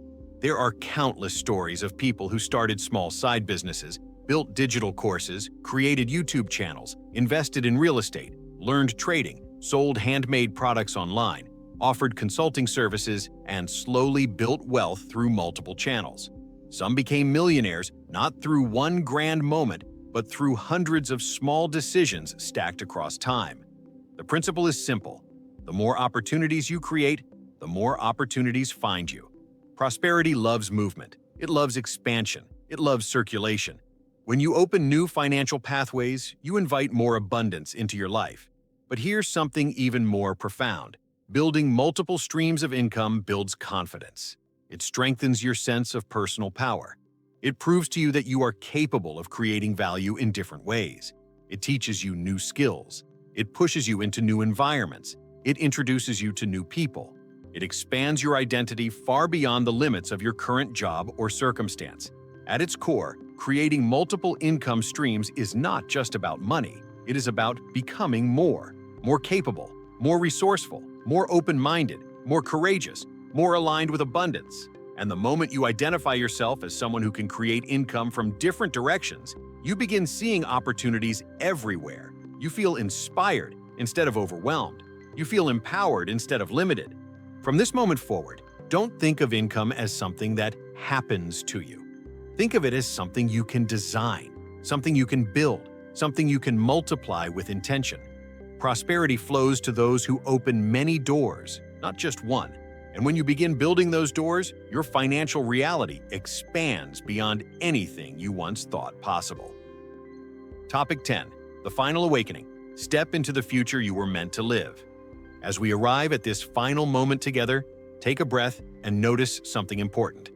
There are countless stories of people who started small side businesses, built digital courses, created YouTube channels, invested in real estate, learned trading, sold handmade products online, offered consulting services, and slowly built wealth through multiple channels. Some became millionaires not through one grand moment, but through hundreds of small decisions stacked across time. The principle is simple. The more opportunities you create, the more opportunities find you. Prosperity loves movement. It loves expansion. It loves circulation. When you open new financial pathways, you invite more abundance into your life. But here's something even more profound. Building multiple streams of income builds confidence. It strengthens your sense of personal power. It proves to you that you are capable of creating value in different ways. It teaches you new skills. It pushes you into new environments. It introduces you to new people. It expands your identity far beyond the limits of your current job or circumstance. At its core, creating multiple income streams is not just about money. It is about becoming more capable, more resourceful, more open-minded, more courageous, more aligned with abundance. And the moment you identify yourself as someone who can create income from different directions, you begin seeing opportunities everywhere. You feel inspired instead of overwhelmed. You feel empowered instead of limited. From this moment forward, don't think of income as something that happens to you. Think of it as something you can design, something you can build, something you can multiply with intention. Prosperity flows to those who open many doors, not just one. And when you begin building those doors, your financial reality expands beyond anything you once thought possible. Topic 10. The Final Awakening. Step into the future you were meant to live. As we arrive at this final moment together, take a breath and notice something important.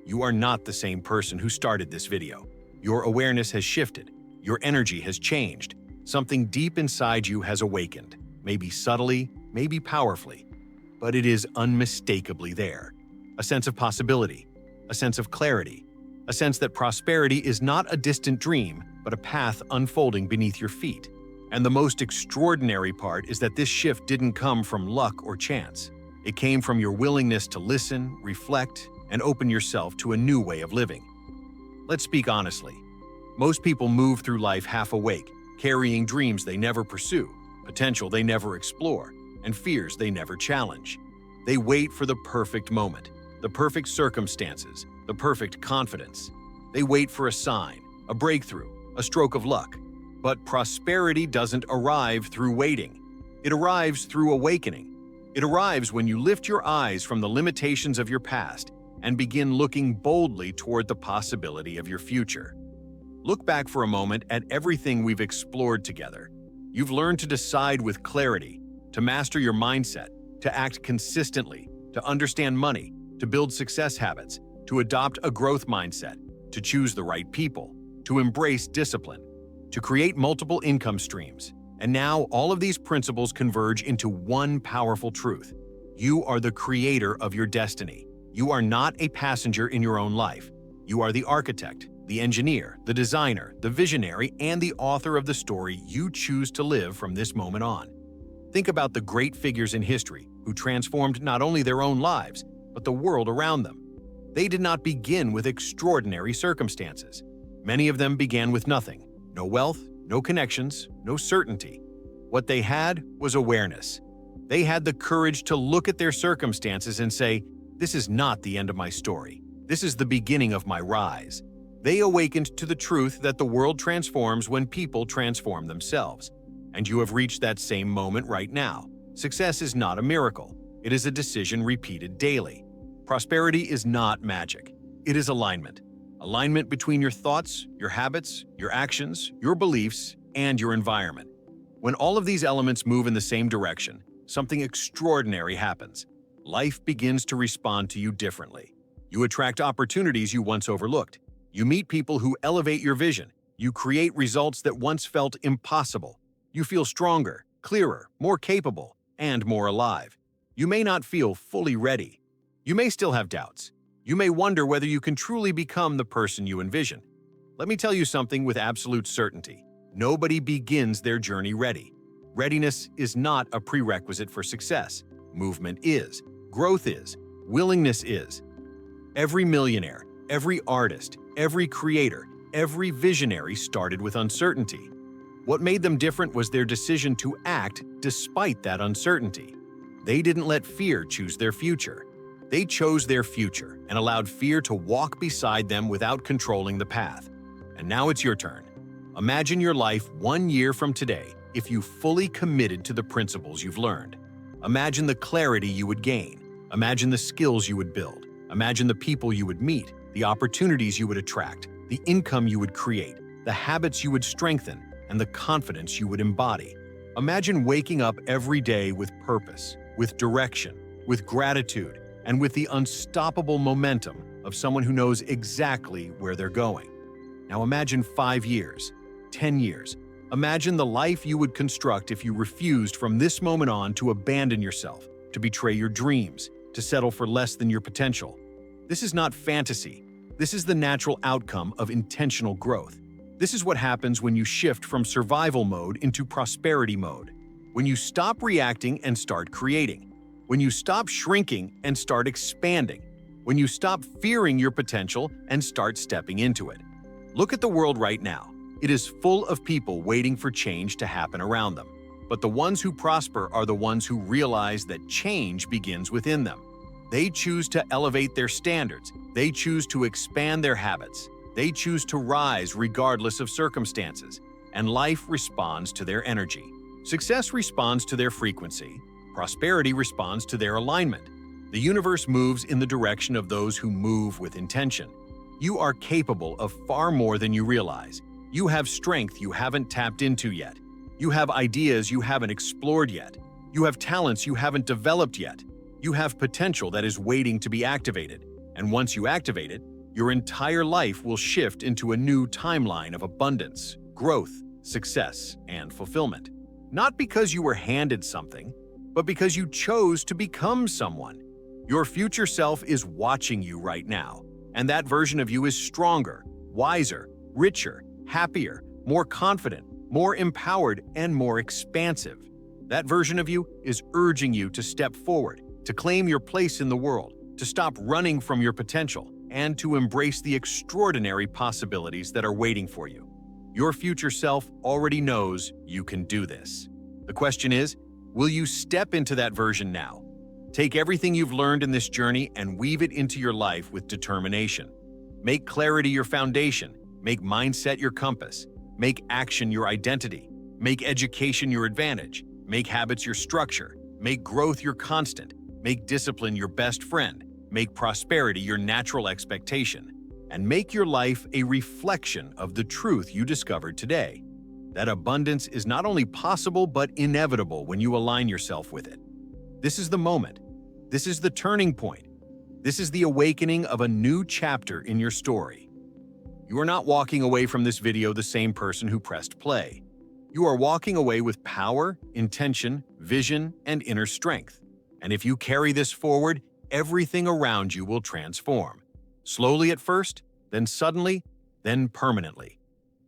You are not the same person who started this video. Your awareness has shifted. Your energy has changed. Something deep inside you has awakened, maybe subtly, maybe powerfully, but it is unmistakably there. A sense of possibility, a sense of clarity, a sense that prosperity is not a distant dream, but a path unfolding beneath your feet. And the most extraordinary part is that this shift didn't come from luck or chance. It came from your willingness to listen, reflect, and open yourself to a new way of living. Let's speak honestly. Most people move through life half awake, carrying dreams they never pursue, potential they never explore, and fears they never challenge. They wait for the perfect moment, the perfect circumstances, the perfect confidence. They wait for a sign, a breakthrough, a stroke of luck. But prosperity doesn't arrive through waiting. It arrives through awakening. It arrives when you lift your eyes from the limitations of your past and begin looking boldly toward the possibility of your future. Look back for a moment at everything we've explored together. You've learned to decide with clarity, to master your mindset, to act consistently, to understand money, to build success habits, to adopt a growth mindset, to choose the right people, to embrace discipline, to create multiple income streams. And now all of these principles converge into one powerful truth. You are the creator of your destiny. You are not a passenger in your own life. You are the architect, the engineer, the designer, the visionary, and the author of the story you choose to live from this moment on. Think about the great figures in history who transformed not only their own lives, but the world around them. They did not begin with extraordinary circumstances. Many of them began with nothing. No wealth, no connections, no certainty. What they had was awareness. They had the courage to look at their circumstances and say, "This is not the end of my story. This is the beginning of my rise." They awakened to the truth that the world transforms when people transform themselves. And you have reached that same moment right now. Success is not a miracle. It is a decision repeated daily. Prosperity is not magic. It is alignment. Alignment between your thoughts, your habits, your actions, your beliefs, and your environment. When all of these elements move in the same direction, something extraordinary happens. Life begins to respond to you differently. You attract opportunities you once overlooked. You meet people who elevate your vision. You create results that once felt impossible. You feel stronger, clearer, more capable, and more alive. You may not feel fully ready. You may still have doubts. You may wonder whether you can truly become the person you envision. Let me tell you something with absolute certainty. Nobody begins their journey ready. Readiness is not a prerequisite for success. Movement is. Growth is. Willingness is. Every millionaire, every artist, every creator, every visionary started with uncertainty. What made them different was their decision to act despite that uncertainty. They didn't let fear choose their future. They chose their future and allowed fear to walk beside them without controlling the path. And now it's your turn. Imagine your life 1 year from today if you fully committed to the principles you've learned. Imagine the clarity you would gain. Imagine the skills you would build. Imagine the people you would meet, the opportunities you would attract, the income you would create, the habits you would strengthen, and the confidence you would embody. Imagine waking up every day with purpose, with direction, with gratitude, and with the unstoppable momentum of someone who knows exactly where they're going. Now imagine 5 years, 10 years. Imagine the life you would construct if you refused from this moment on to abandon yourself, to betray your dreams, to settle for less than your potential. This is not fantasy. This is the natural outcome of intentional growth. This is what happens when you shift from survival mode into prosperity mode. When you stop reacting and start creating. When you stop shrinking and start expanding. When you stop fearing your potential and start stepping into it. Look at the world right now. It is full of people waiting for change to happen around them. But the ones who prosper are the ones who realize that change begins within them. They choose to elevate their standards. They choose to expand their habits. They choose to rise regardless of circumstances. And life responds to their energy. Success responds to their frequency. Prosperity responds to their alignment. The universe moves in the direction of those who move with intention. You are capable of far more than you realize. You have strength you haven't tapped into yet. You have ideas you haven't explored yet. You have talents you haven't developed yet. You have potential that is waiting to be activated. And once you activate it, your entire life will shift into a new timeline of abundance, growth, success, and fulfillment. Not because you were handed something, but because you chose to become someone. Your future self is watching you right now, and that version of you is stronger, wiser, richer, happier, more confident, more empowered, and more expansive. That version of you is urging you to step forward, to claim your place in the world, to stop running from your potential, and to embrace the extraordinary possibilities that are waiting for you. Your future self already knows you can do this. The question is, will you step into that version now? Take everything you've learned in this journey and weave it into your life with determination. Make clarity your foundation. Make mindset your compass. Make action your identity. Make education your advantage. Make habits your structure. Make growth your constant. Make discipline your best friend. Make prosperity your natural expectation. And make your life a reflection of the truth you discovered today. That abundance is not only possible but inevitable when you align yourself with it. This is the moment. This is the turning point. This is the awakening of a new chapter in your story. You are not walking away from this video the same person who pressed play. You are walking away with power, intention, vision, and inner strength. And if you carry this forward, everything around you will transform. Slowly at first, then suddenly, then permanently.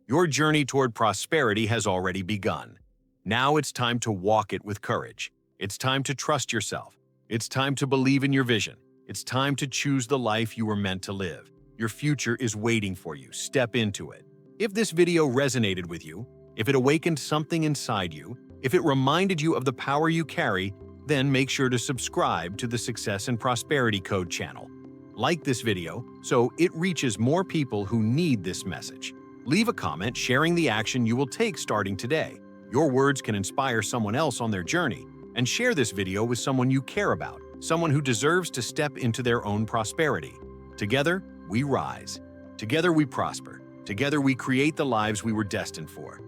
Your journey toward prosperity has already begun. Now it's time to walk it with courage. It's time to trust yourself. It's time to believe in your vision. It's time to choose the life you were meant to live. Your future is waiting for you. Step into it. If this video resonated with you, if it awakened something inside you, if it reminded you of the power you carry, then make sure to subscribe to the Success and Prosperity Code channel. Like this video so it reaches more people who need this message. Leave a comment sharing the action you will take starting today. Your words can inspire someone else on their journey. And share this video with someone you care about, someone who deserves to step into their own prosperity. Together, we rise. Together, we prosper. Together, we create the lives we were destined for.